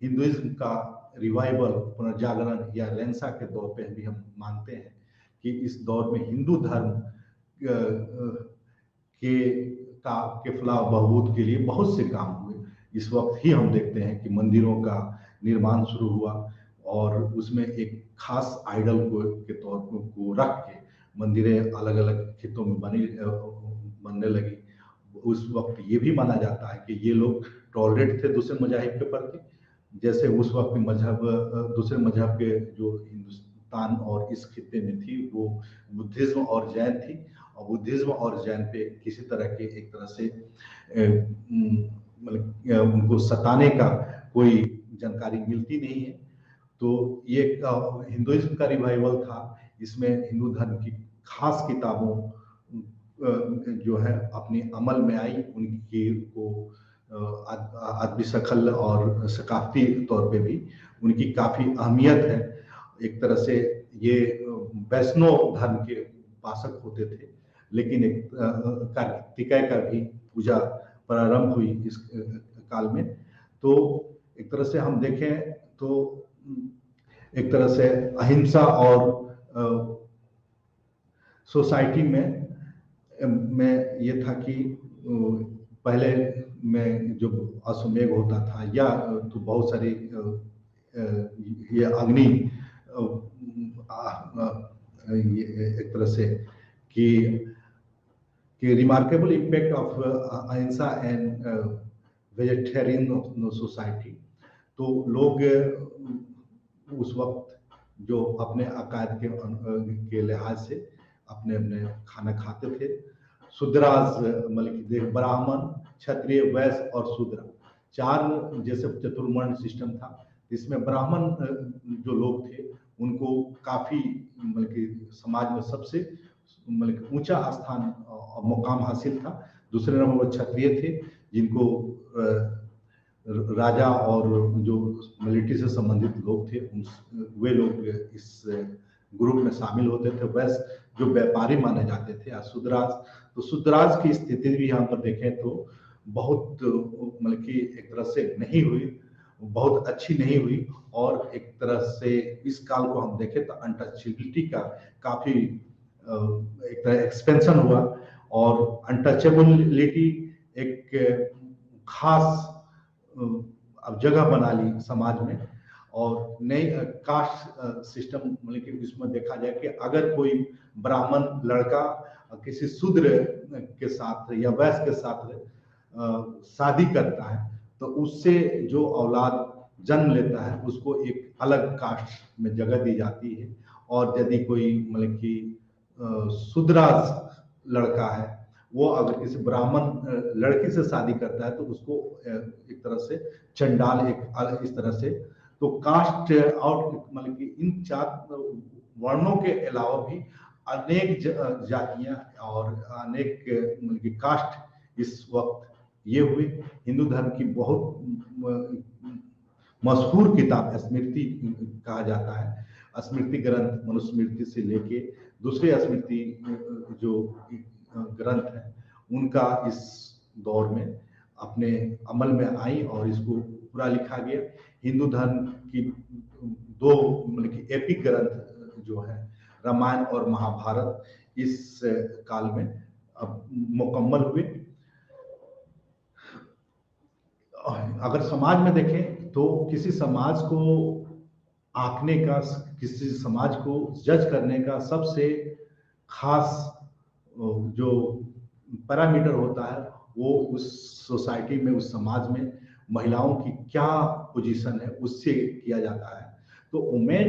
हिंदुइज्म का रिवाइवल, पुनर्जागरण या लेंसा के दौर पे भी हम मानते हैं कि इस दौर में हिंदू धर्म के फलाह बहबूद के लिए बहुत से काम हुए। इस वक्त ही हम देखते हैं कि मंदिरों का निर्माण शुरू हुआ और उसमें एक खास आइडल के तौर को रख के मंदिरें अलग अलग खित्तों में बनने लगी। उस वक्त ये भी माना जाता है कि ये लोग टॉलरेट थे दूसरे मजाहिब के प्रति, जैसे उस वक्त मजहब दूसरे मजहब के जो हिंदुस्तान और इस खित्ते में थी वो बुद्धिज्म और जैन थी, और बुद्धिज्म और जैन पे किसी तरह के एक तरह से मतलब उनको सताने का कोई जानकारी मिलती नहीं है। तो ये हिंदुइज्म का रिवाइवल था। इसमें हिंदू धर्म की खास किताबों जो है अपनी अमल में आई, उनकी को आदमी शक्ल और सकाफती तौर पे भी उनकी काफ़ी अहमियत है। एक तरह से ये वैष्णव धर्म के उपासक होते थे, लेकिन एक कार्तिकेय का भी पूजा प्रारंभ हुई इस काल में। तो एक तरह से हम देखें तो एक तरह से अहिंसा और सोसाइटी में ये था कि पहले में जो अश्वमेघ होता था या तो बहुत सारी ये अग्नि एक तरह से कि रिमार्केबल इम्पैक्ट ऑफ अहिंसा एंड वेजिटेरियन सोसाइटी। तो लोग उस वक्त जो अपने अकायद के लिहाज से अपने अपने खाना खाते थे। शूद्राज मतलब ब्राह्मण, क्षत्रिय, वैश्य और शूद्र, चार जैसे चतुर्वर्ण सिस्टम था। इसमें ब्राह्मण जो लोग थे उनको काफी मतलब कि समाज में सबसे मतलब ऊंचा स्थान और मुकाम हासिल था। दूसरे नंबर पर क्षत्रिय थे, जिनको राजा और जो मिलिट्री से संबंधित लोग थे वे लोग इस ग्रुप में शामिल होते थे। वैश्य जो व्यापारी माने जाते थे। शूद्राज, तो शूद्राज की स्थिति भी यहाँ पर देखें तो बहुत मतलब कि एक तरह से नहीं हुई, बहुत अच्छी नहीं हुई। और एक तरह से इस काल को हम देखें तो अनटचेबिलिटी का काफी एक तरह एक्सपेंशन हुआ, और अनटचेबिलिटी एक खास अब जगह बना ली समाज में। और नई कास्ट सिस्टम मतलब कि इसमें देखा जाए कि अगर कोई ब्राह्मण लड़का किसी शूद्र के साथ या वैश्य के साथ शादी करता है तो उससे जो औलाद जन्म लेता है उसको एक अलग कास्ट में जगह दी जाती है। और यदि कोई मतलब कि शूद्राज लड़का है वो अगर किसी ब्राह्मण लड़की से शादी करता है तो उसको एक तरह से चंडाल एक इस तरह से। तो कास्ट और मतलब कि इन चार वर्णों के अलावा भी अनेक जातियां और अनेक मतलब कि कास्ट इस वक्त ये हुए। हिंदू धर्म की बहुत मशहूर किताब स्मृति कहा जाता है। स्मृति ग्रंथ मनुस्मृति से लेके दूसरे स्मृति जो ग्रंथ हैं उनका इस दौर में अपने अमल में आई और इसको पूरा लिखा गया। हिंदू धर्म की दो मतलब कि एपिक ग्रंथ जो है रामायण और महाभारत इस काल में अब मुकम्मल हुए। अगर समाज में देखें तो किसी समाज को आंकने का, किसी समाज को जज करने का सबसे खास जो पैरामीटर होता है वो उस सोसाइटी में, उस समाज में महिलाओं की क्या पोजीशन है उससे किया जाता है। तो वुमेन,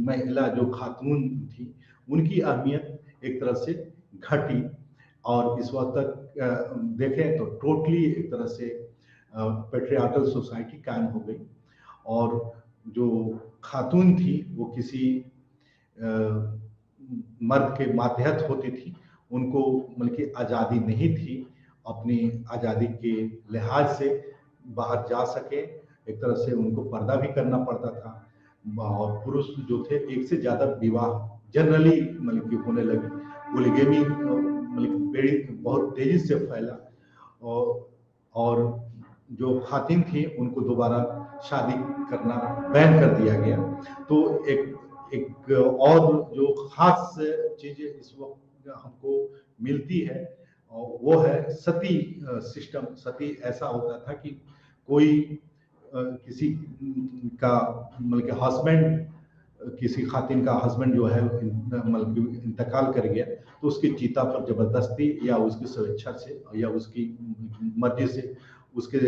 महिला जो खातून थी, उनकी अहमियत एक तरह से घटी और इस वक्त तक देखें तो टोटली एक तरह से पेट्रियार्कल सोसाइटी कायम हो गई। और जो खातून थी वो किसी मर्द के मातहत होती थी, उनको मतलब कि आज़ादी नहीं थी, अपनी आज़ादी के लिहाज से बाहर जा सके, एक तरह से उनको पर्दा भी करना पड़ता था। और पुरुष जो थे एक से ज़्यादा विवाह जनरली मतलब कि होने लगी, पोलीगेमी मतलब बहुत तेजी से फैला। और जो खातिन थी उनको दोबारा शादी करना बैन कर दिया गया। तो एक और जो खास चीज इस वक्त हमको मिलती है वो है सती सिस्टम। सती ऐसा होता था कि कोई किसी का मतलब कि हस्बैंड, किसी खातिन का हस्बैंड जो है मतलब इंतकाल कर गया तो उसकी चिता पर जबरदस्ती या उसकी स्वेच्छा से या उसकी मर्जी से उसके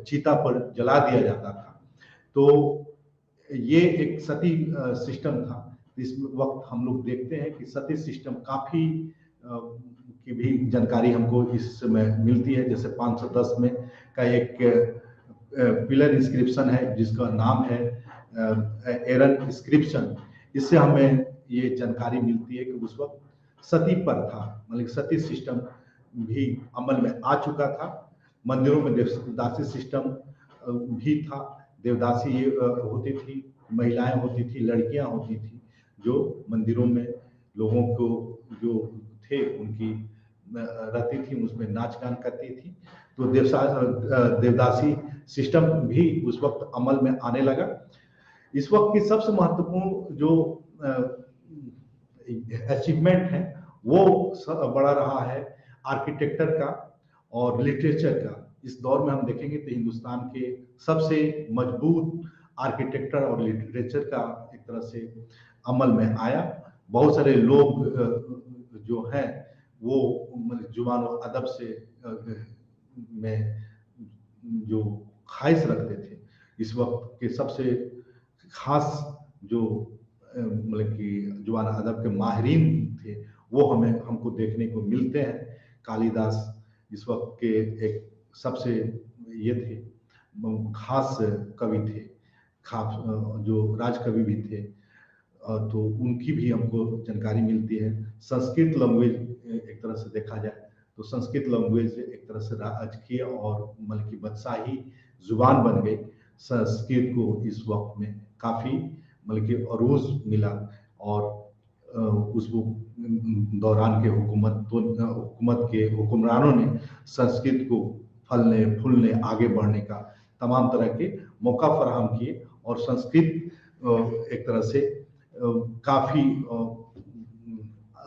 चिता पर जला दिया जाता था। तो ये एक सती सिस्टम था। इस वक्त हम लोग देखते हैं कि सती सिस्टम काफी की भी जानकारी हमको इस समय मिलती है। जैसे 510 में का एक पिलर इंस्क्रिप्शन है जिसका नाम है एरन इंस्क्रिप्शन। इससे हमें ये जानकारी मिलती है कि उस वक्त सती प्रथा मतलब सती सिस्टम भी अमल में आ चुका था। मंदिरों में देवदासी सिस्टम भी था। देवदासी ये होती थी, महिलाएं होती थी, लड़कियां होती थी जो मंदिरों में लोगों को जो थे उनकी रहती थी, उसमें नाच गान करती थी। तो देवदासी सिस्टम भी उस वक्त अमल में आने लगा। इस वक्त की सबसे महत्वपूर्ण जो अचीवमेंट है वो बड़ा रहा है आर्किटेक्चर का और लिटरेचर का। इस दौर में हम देखेंगे तो हिंदुस्तान के सबसे मजबूत आर्किटेक्चर और लिटरेचर का एक तरह से अमल में आया। बहुत सारे लोग जो हैं वो जुबान और अदब से में जो ख्वाहिश रखते थे। इस वक्त के सबसे खास जो मतलब कि जुबान अदब के माहिरीन थे वो हमको देखने को मिलते हैं। कालिदास इस वक्त के एक सबसे ये थे, खास कवि थे, खास जो राजकवि भी थे। तो उनकी भी हमको जानकारी मिलती है। संस्कृत लैंग्वेज एक तरह से देखा जाए तो संस्कृत लैंग्वेज एक तरह से राजकीय और मतलब की बादशाही जुबान बन गई। संस्कृत को इस वक्त में काफी मतलब कि अरूज मिला और उस दौरान के हुकूमत के हुक्मरानों ने संस्कृत को फलने फूलने आगे बढ़ने का तमाम तरह के मौका फराहम किए। और संस्कृत एक तरह से काफी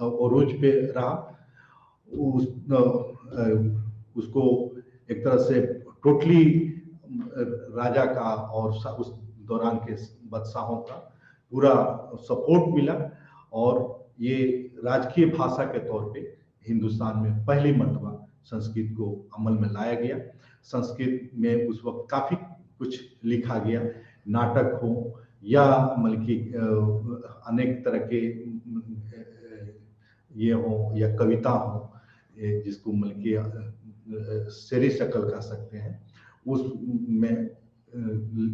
अरूज पे रहा। उसको एक तरह से टोटली राजा का और उस दौरान के बादशाहों का पूरा सपोर्ट मिला। और ये राजकीय भाषा के तौर पे हिंदुस्तान में पहली मर्तबा संस्कृत को अमल में लाया गया। संस्कृत में उस वक्त काफी कुछ लिखा गया, नाटक हो या मतलब कि अनेक तरह के ये हो या कविता हो, जिसको मतलब कि शेरी शक्ल कह सकते हैं, उसमें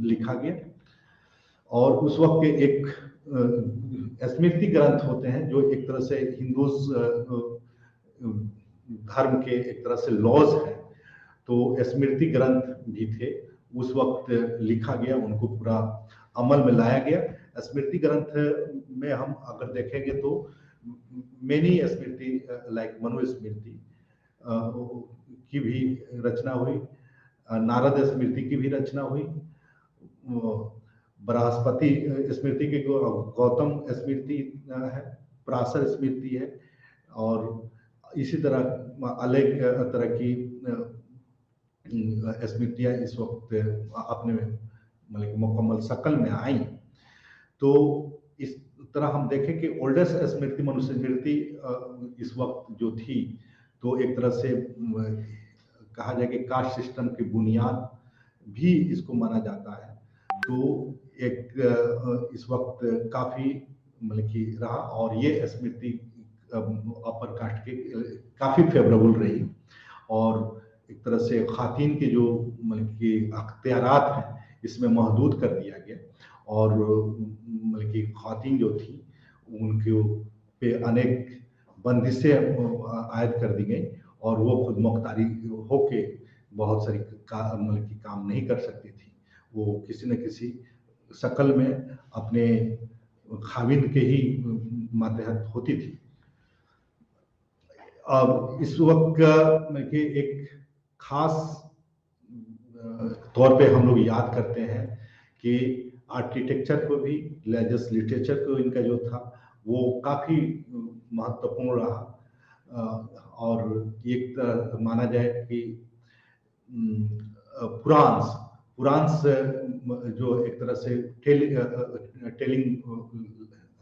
लिखा गया। और उस वक्त के एक स्मृति ग्रंथ होते हैं जो एक तरह से हिंदू धर्म के एक तरह से लॉज हैं। तो स्मृति ग्रंथ भी थे, उस वक्त लिखा गया, उनको पूरा अमल में लाया गया। स्मृति ग्रंथ में हम अगर देखेंगे तो मेनी स्मृति लाइक मनुस्मृति की भी रचना हुई, नारद स्मृति की भी रचना हुई, बृहस्पति स्मृति की गौतम स्मृति है, पराशर स्मृति है। और इसी तरह अलग तरह की स्मृतियाँ इस वक्त अपने मतलब मुकम्मल शक्ल में आई। तो इस तरह हम देखें कि ओल्डेस्ट स्मृति मनुष्य स्मृति इस वक्त जो थी, तो एक तरह से कहा जाए कि कास्ट सिस्टम की बुनियाद भी इसको माना जाता है। तो एक इस वक्त काफ़ी मतलब कि रहा, और ये स्मृति अपर कास्ट के काफ़ी फेवरेबल रही, और एक तरह से खातिन के जो मतलब कि अख्तियारात हैं इसमें महदूद कर दिया गया, और मतलब कि खातिन जो थी उनके पे अनेक बंदिशें आयद कर दी गई, और वो खुद मुख्तारी होके बहुत सारी मतलब कि काम नहीं कर सकती थी। वो किसी न किसी शक्ल में अपने खाविंद के ही मातहत होती थी। अब इस वक्त का कि एक खास तौर पे हम लोग याद करते हैं कि आर्किटेक्चर को भी, जस्ट लिटरेचर को इनका जो था वो काफ़ी महत्वपूर्ण रहा, और एक तरह माना जाए कि पुरान्स जो एक तरह से टेलिंग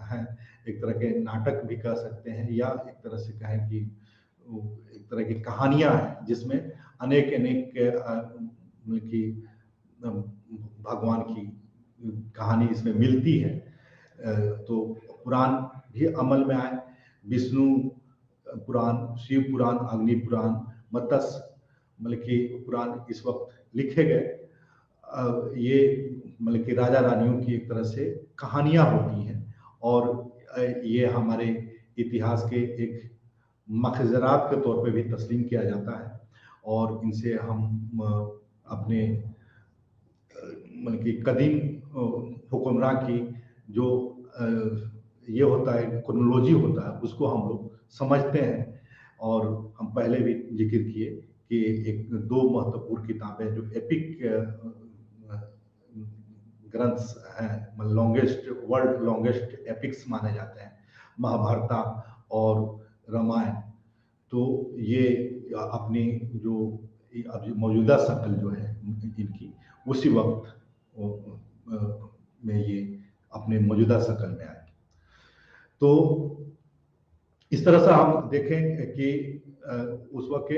है, एक तरह के नाटक भी कह सकते हैं, या एक तरह से कहें कि एक तरह की कहानियां हैं जिसमें अनेक अनेक मतलब कि भगवान की कहानी इसमें मिलती है। तो पुराण भी अमल में आए, विष्णु पुराण, शिव पुराण, अग्नि पुराण, मत्स्य मतलब कि पुराण इस वक्त लिखे गए। ये मतलब कि राजा रानियों की एक तरह से कहानियां होती हैं, और ये हमारे इतिहास के एक मखजरात के तौर पे भी तस्लीम किया जाता है, और इनसे हम अपने मतलब कि कदीम हुक्मरान की जो ये होता है क्रोनोलॉजी होता है उसको हम लोग समझते हैं। और हम पहले भी जिक्र किए कि एक दो महत्वपूर्ण किताबें जो एपिक ग्रंथ्स हैं, वर्ल्ड लॉन्गेस्ट एपिक्स माने जाते हैं, महाभारत और रामायण। तो ये अपनी जो अभी मौजूदा शक्ल जो है इनकी, उसी वक्त में ये अपने मौजूदा शक्ल में आए। तो इस तरह से हम देखें कि उस वक्त के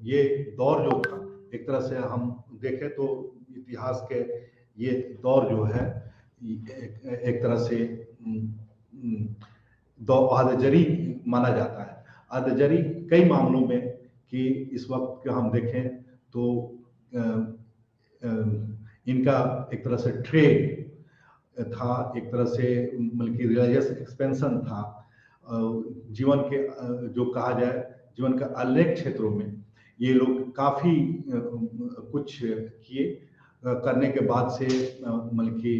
ये दौर जो था, एक तरह से हम देखें तो इतिहास के ये दौर जो है एक तरह से आदजरी माना जाता है। आदजरी कई मामलों में, कि इस वक्त का हम देखें तो इनका एक तरह से ट्रेड था, एक तरह से मतलब कि रिलीजियस एक्सपेंशन था, जीवन के जो कहा जाए जीवन के अनेक क्षेत्रों में ये लोग काफ़ी कुछ किए, करने के बाद से मतलब कि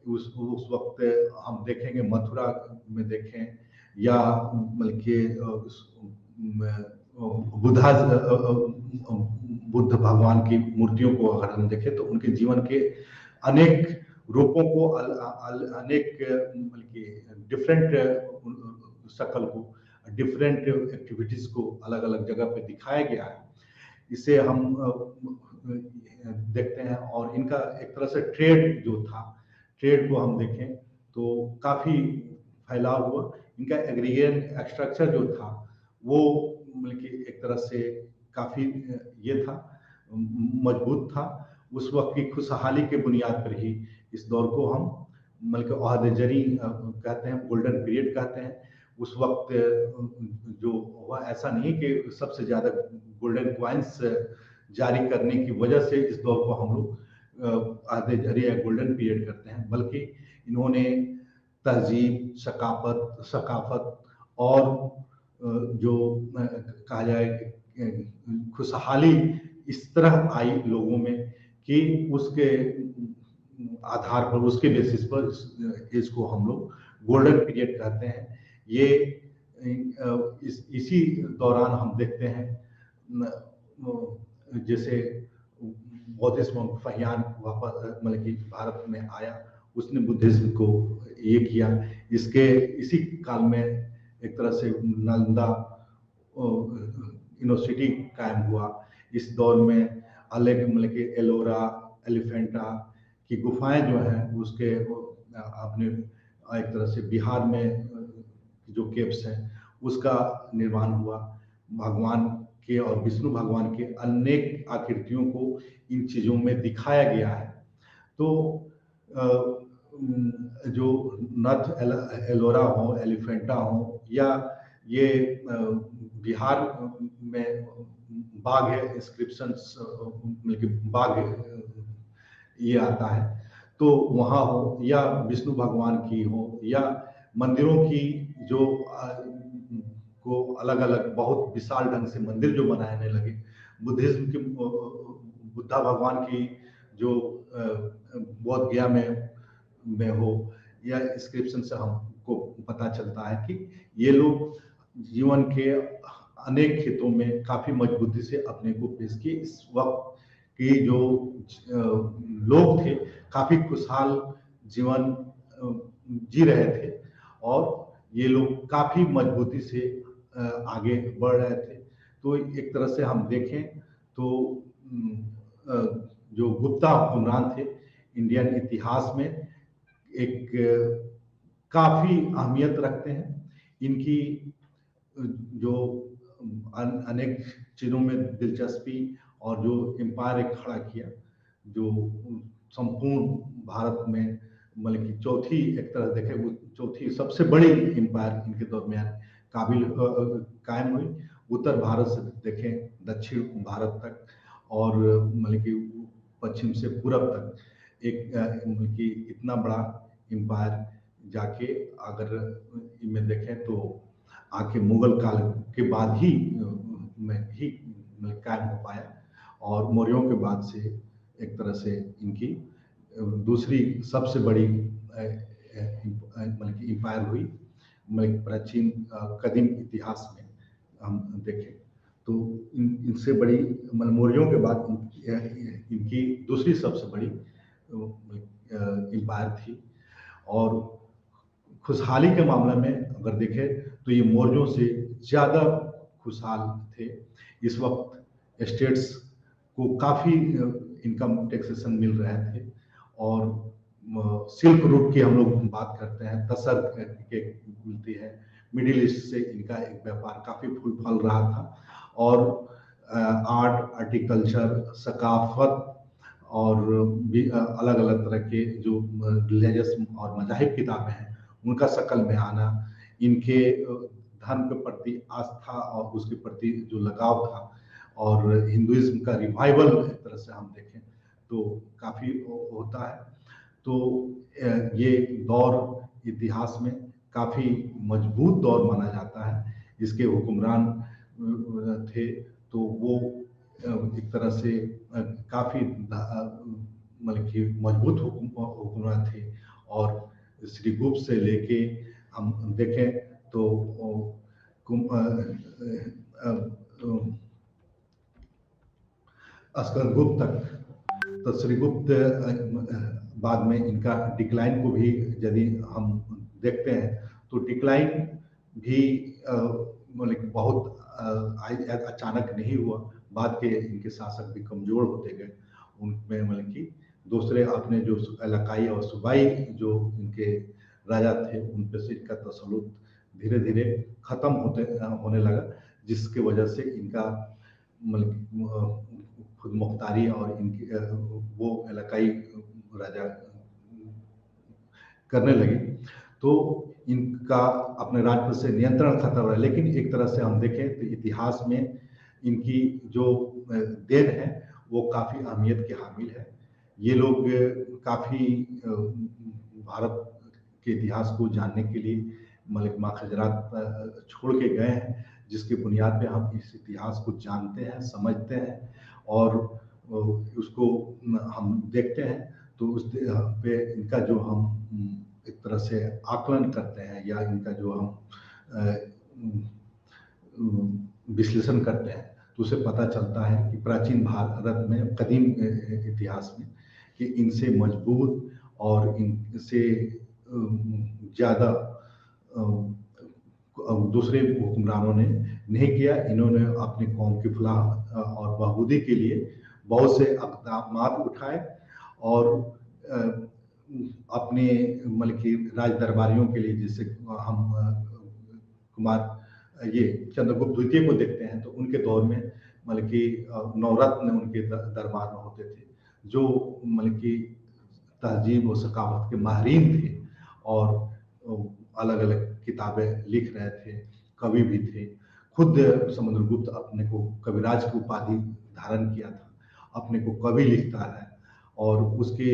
उस वक्त हम देखेंगे मथुरा में देखें, या मतलब कि बुद्ध भगवान की मूर्तियों को अगर हम देखें तो उनके जीवन के अनेक रूपों को अनेक मतलब कि डिफरेंट शक्ल को, डिफरेंट एक्टिविटीज को अलग अलग जगह पे दिखाया गया है। इसे हम देखते हैं, और इनका एक तरह से ट्रेड जो था, ट्रेड को हम देखें तो काफ़ी फैलाव हुआ। इनका एग्रीगेशन स्ट्रक्चर जो था वो मतलब कि एक तरह से काफ़ी ये था, मजबूत था। उस वक्त की खुशहाली के बुनियाद पर ही इस दौर को हम मतलब अहद-ए-जरी कहते हैं, गोल्डन पीरियड कहते हैं। उस वक्त जो हुआ, ऐसा नहीं कि सबसे ज़्यादा गोल्डन कॉइन्स जारी करने की वजह से इस दौर को हम लोग अहद-ए-जरी या गोल्डन पीरियड करते हैं, बल्कि इन्होंने तहजीब, सकाफत और जो कहा जाए खुशहाली इस तरह आई लोगों में कि उसके आधार पर, उसके बेसिस पर इसको हम लोग गोल्डन पीरियड कहते हैं। ये इसी दौरान हम देखते हैं जैसे बौद्धिज्म फहियान वापस मतलब कि भारत में आया, उसने बुद्धिज्म को ये किया। इसी काल में एक तरह से नालंदा यूनिवर्सिटी कायम हुआ। इस दौर में अलग मतलब कि एलोरा, एलिफेंटा की गुफाएं जो हैं उसके अपने एक तरह से बिहार में जो केव्स हैं उसका निर्माण हुआ। भगवान के और विष्णु भगवान के अनेक आकृतियों को इन चीज़ों में दिखाया गया है। तो जो नथ एलोरा हो, एलिफेंटा हो, या ये बिहार में बाघ है, इंस्क्रिप्शंस मतलब बाघ ये आता है, तो वहाँ हो, या विष्णु भगवान की हो, या मंदिरों की जो को अलग अलग बहुत विशाल ढंग से मंदिर जो बनाने लगे, बुद्धिज्म की बुद्धा भगवान की जो बौद्ध गया में हो, या इंस्क्रिप्शन से हमको पता चलता है कि ये लोग जीवन के अनेक क्षेत्रों में काफी मजबूती से अपने को पेश किए। इस वक्त की जो लोग थे काफी खुशहाल जीवन जी रहे थे और ये लोग काफी मजबूती से आगे बढ़ रहे थे। तो एक तरह से हम देखें तो जो गुप्ता हुक्मरान थे इंडियन इतिहास में एक काफी अहमियत रखते हैं। इनकी जो अनेक चीजों में दिलचस्पी और जो एम्पायर एक खड़ा किया, जो संपूर्ण भारत में मतलब कि चौथी एक तरह देखें वो चौथी सबसे बड़ी एम्पायर इनके दरमियान कायम हुई। उत्तर भारत से देखें दक्षिण भारत तक और मतलब कि पश्चिम से पूरब तक एक मतलब कि इतना बड़ा एम्पायर जाके अगर इनमें देखें तो आके मुगल काल के बाद ही में ही कायम हो पाया और मौर्यों के बाद से एक तरह से इनकी दूसरी सबसे बड़ी मतलब कि एम्पायर हुई। प्राचीन कदीम इतिहास में हम देखें तो इनसे बड़ी मतलब मौर्यों के बाद इनकी दूसरी सबसे बड़ी एम्पायर थी। और खुशहाली के मामले में अगर देखें तो ये मौर्यों से ज़्यादा खुशहाल थे। इस वक्त स्टेट्स को काफ़ी इनकम टैक्सेशन मिल रहे थे और सिल्क रूट की हम लोग बात करते हैं, तसर के मिलती है, मिडिल ईस्ट से इनका एक व्यापार काफ़ी फूल फल रहा था और आर्ट, आर्टिकल्चर, सकाफत और भी अलग अलग तरह के जो रिलीजियस और मजाहिब किताबें हैं उनका शकल में आना, इनके धर्म के प्रति आस्था और उसके प्रति जो लगाव था और हिंदुइज्म का रिवाइवल एक तरह से हम देखें तो काफ़ी होता है। तो ये दौर इतिहास में काफ़ी मजबूत दौर माना जाता है। इसके हुक्मरान थे तो वो एक तरह से काफ़ी मतलब कि मजबूत हुक्मरान थे और श्रीगुप्त से लेके हम देखें तो स्कंदगुप्त तक, तो श्रीगुप्त बाद में इनका डिक्लाइन को भी यदि हम देखते हैं तो डिक्लाइन भी मतलब बहुत अचानक नहीं हुआ। बाद के इनके शासक भी कमजोर होते गए, उनमें मतलब कि दूसरे अपने जो इलाकाई और सूबाई जो इनके राजा थे उन पर से इनका तसल्लुत धीरे धीरे खत्म होने लगा, जिसके वजह से इनका मतलब खुद मुख्तारी और इनकी वो इलाकाई राजा करने लगे तो इनका अपने राज्य से नियंत्रण खत्म रहा। लेकिन एक तरह से हम देखें तो इतिहास में इनकी जो देन है वो काफ़ी अहमियत के हामिल है। ये लोग काफ़ी भारत के इतिहास को जानने के लिए मलिक खजरात छोड़ के गए हैं, जिसकी बुनियाद पे हम इस इतिहास को जानते हैं, समझते हैं और उसको हम देखते हैं। तो उस पे इनका जो हम एक तरह से आकलन करते हैं या इनका जो हम विश्लेषण करते हैं तो उसे पता चलता है कि प्राचीन भारत में कदीम इतिहास में कि इनसे मजबूत और इनसे ज़्यादा दूसरे हुक्मरानों ने नहीं किया। इन्होंने अपनी कौम की फलाह और बहबूदी के लिए बहुत से इक़दाम उठाए और अपने मल्की राज दरबारियों के लिए, जिससे हम कुमार ये चंद्रगुप्त द्वितीय को देखते हैं तो उनके दौर में मल्की नवरत्न उनके दरबार में होते थे, जो मल्की तहजीब और सकाफत के माहिरीन थे और अलग अलग किताबें लिख रहे थे, कवि भी थे। खुद समुद्रगुप्त अपने को कविराज की उपाधि धारण किया था, अपने को कवि लिखता है और उसके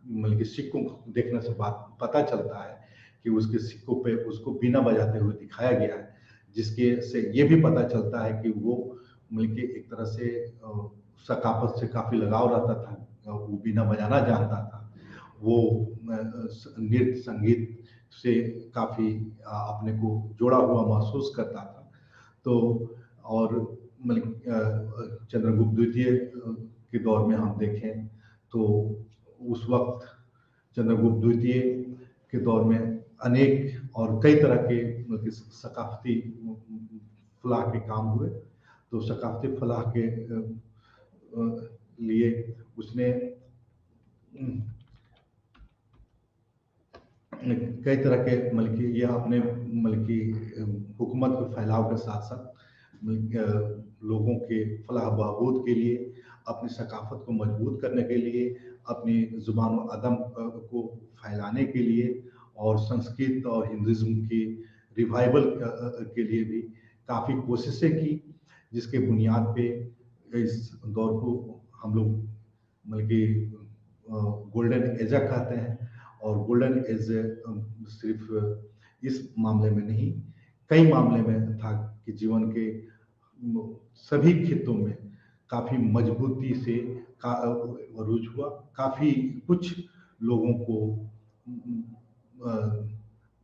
मतलब सिक्कों को देखने से बात पता चलता है कि उसके सिक्कों पे उसको बीना बजाते हुए दिखाया गया है, जिसके से ये भी पता चलता है कि वो मतलब एक तरह से सकाफत से काफ़ी लगाव रहता था, वो बीना बजाना जानता था, वो नृत्य संगीत से काफ़ी अपने को जोड़ा हुआ महसूस करता था। तो और मतलब चंद्रगुप्त द्वितीय के दौर में हम देखें तो उस वक्त चंद्रगुप्त द्वितीय के दौर में अनेक और कई तरह के मतलब सकाफती फलाह के काम हुए। तो सकाफती फलाह के लिए उसने कई तरह के मल्की या अपने मल्की हुकूमत के फैलाव के साथ साथ लोगों के फलाह बहबूद के लिए, अपनी सकाफत को मजबूत करने के लिए, अपनी ज़ुबान व अदब को फैलाने के लिए और संस्कृत और हिंदुज़्म की रिवाइवल के लिए भी काफ़ी कोशिशें की, जिसके बुनियाद पे इस दौर को हम लोग बल्कि गोल्डन एजा कहते हैं। और गोल्डन एज सिर्फ इस मामले में नहीं, कई मामले में था कि जीवन के सभी क्षेत्रों में काफ़ी मजबूती से रुझ हुआ। काफ़ी कुछ लोगों को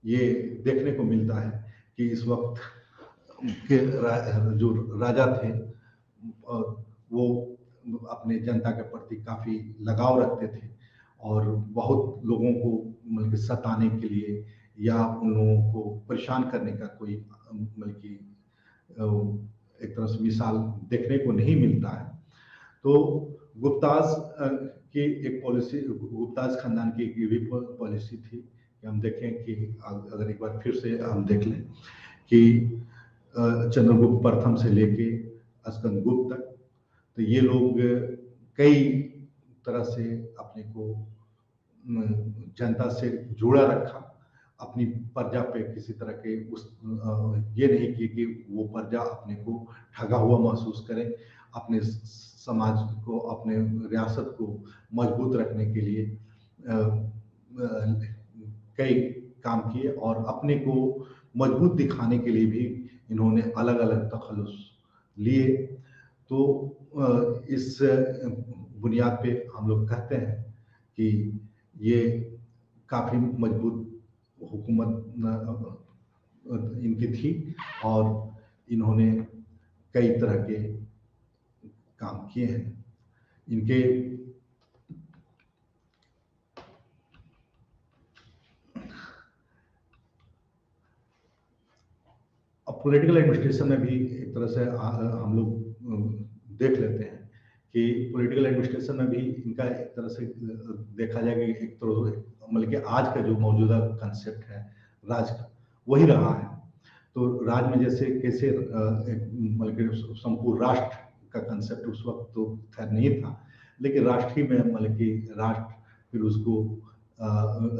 ये देखने को मिलता है कि इस वक्त के जो राजा थे वो अपने जनता के प्रति काफ़ी लगाव रखते थे और बहुत लोगों को मतलब सताने के लिए या उन लोगों को परेशान करने का कोई बल्कि एक तरह से मिसाल देखने को नहीं मिलता है। तो गुप्ताज की एक पॉलिसी, गुप्ताज खानदान की एक भी पॉलिसी थी कि हम देखें कि अगर एक बार फिर से हम देख लें कि चंद्रगुप्त प्रथम से लेके स्कंदगुप्त तक, तो ये लोग कई तरह से अपने को जनता से जुड़ा रखा, अपनी प्रजा पे किसी तरह के उस ये नहीं किए कि वो प्रजा अपने को ठगा हुआ महसूस करे। अपने समाज को, अपने रियासत को मजबूत रखने के लिए कई काम किए और अपने को मजबूत दिखाने के लिए भी इन्होंने अलग अलग तखल्लुस लिए। तो इस बुनियाद पे हम लोग कहते हैं कि ये काफ़ी मजबूत हुकूमत इनकी थी और इन्होंने कई तरह के काम किए हैं। इनके पॉलिटिकल एडमिनिस्ट्रेशन में भी एक तरह से हम लोग देख लेते हैं कि पॉलिटिकल एडमिनिस्ट्रेशन में भी इनका एक तरह से देखा जाए कि एक तरह मतलब कि आज का जो मौजूदा कंसेप्ट है राज का, वही रहा है। तो राज में जैसे कैसे मतलब कि संपूर्ण राष्ट्र का कंसेप्ट उस वक्त तो खैर नहीं था, लेकिन राष्ट्रीय में मतलब कि राष्ट्र, फिर उसको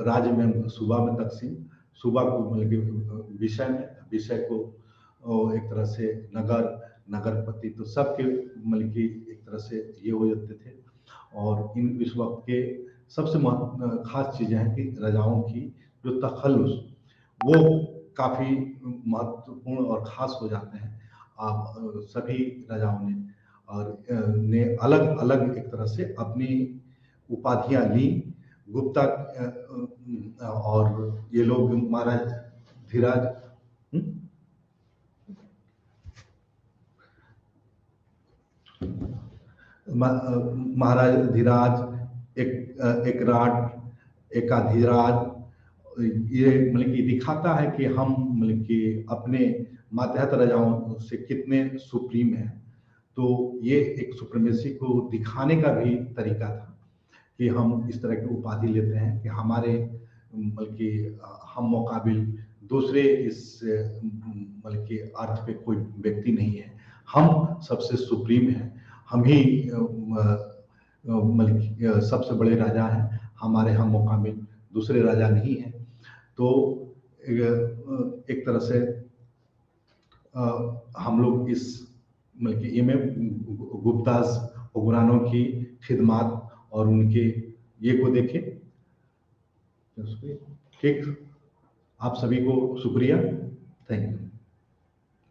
राज्य में सूबा में तकसीम, सूबा को मतलब कि विषय को एक तरह से नगरपति, तो सबके मतलब कि एक तरह से ये हो जाते थे। और इन इस वक्त के सबसे खास चीज़ें हैं कि राजाओं की जो तखल्लुस वो काफ़ी महत्वपूर्ण और ख़ास हो जाते हैं। आप सभी राजाओं ने अलग अलग एक तरह से अपनी उपाधियाँ ली। गुप्ता और ये लोग महाराज धीराज महाराज धीराज, एक राड, एकाधिराज ये मतलब कि दिखाता है कि हम मतलब कि अपने मातहत राजाओं से कितने सुप्रीम हैं। तो ये एक सुप्रीमेसी को दिखाने का भी तरीका था कि हम इस तरह की उपाधि लेते हैं कि हमारे बल्कि हम मुकाबिल दूसरे इस बल्कि अर्थ पे कोई व्यक्ति नहीं है, हम सबसे सुप्रीम हैं, हम ही बल्कि सबसे बड़े राजा हैं, हमारे हम मुकाबिल दूसरे राजा नहीं हैं। तो एक तरह से हम लोग इस मतलब कि में गुप्ताज हुक्मरानों की खिदमत और उनके ये को देखें। ठीक, आप सभी को शुक्रिया, थैंक यू।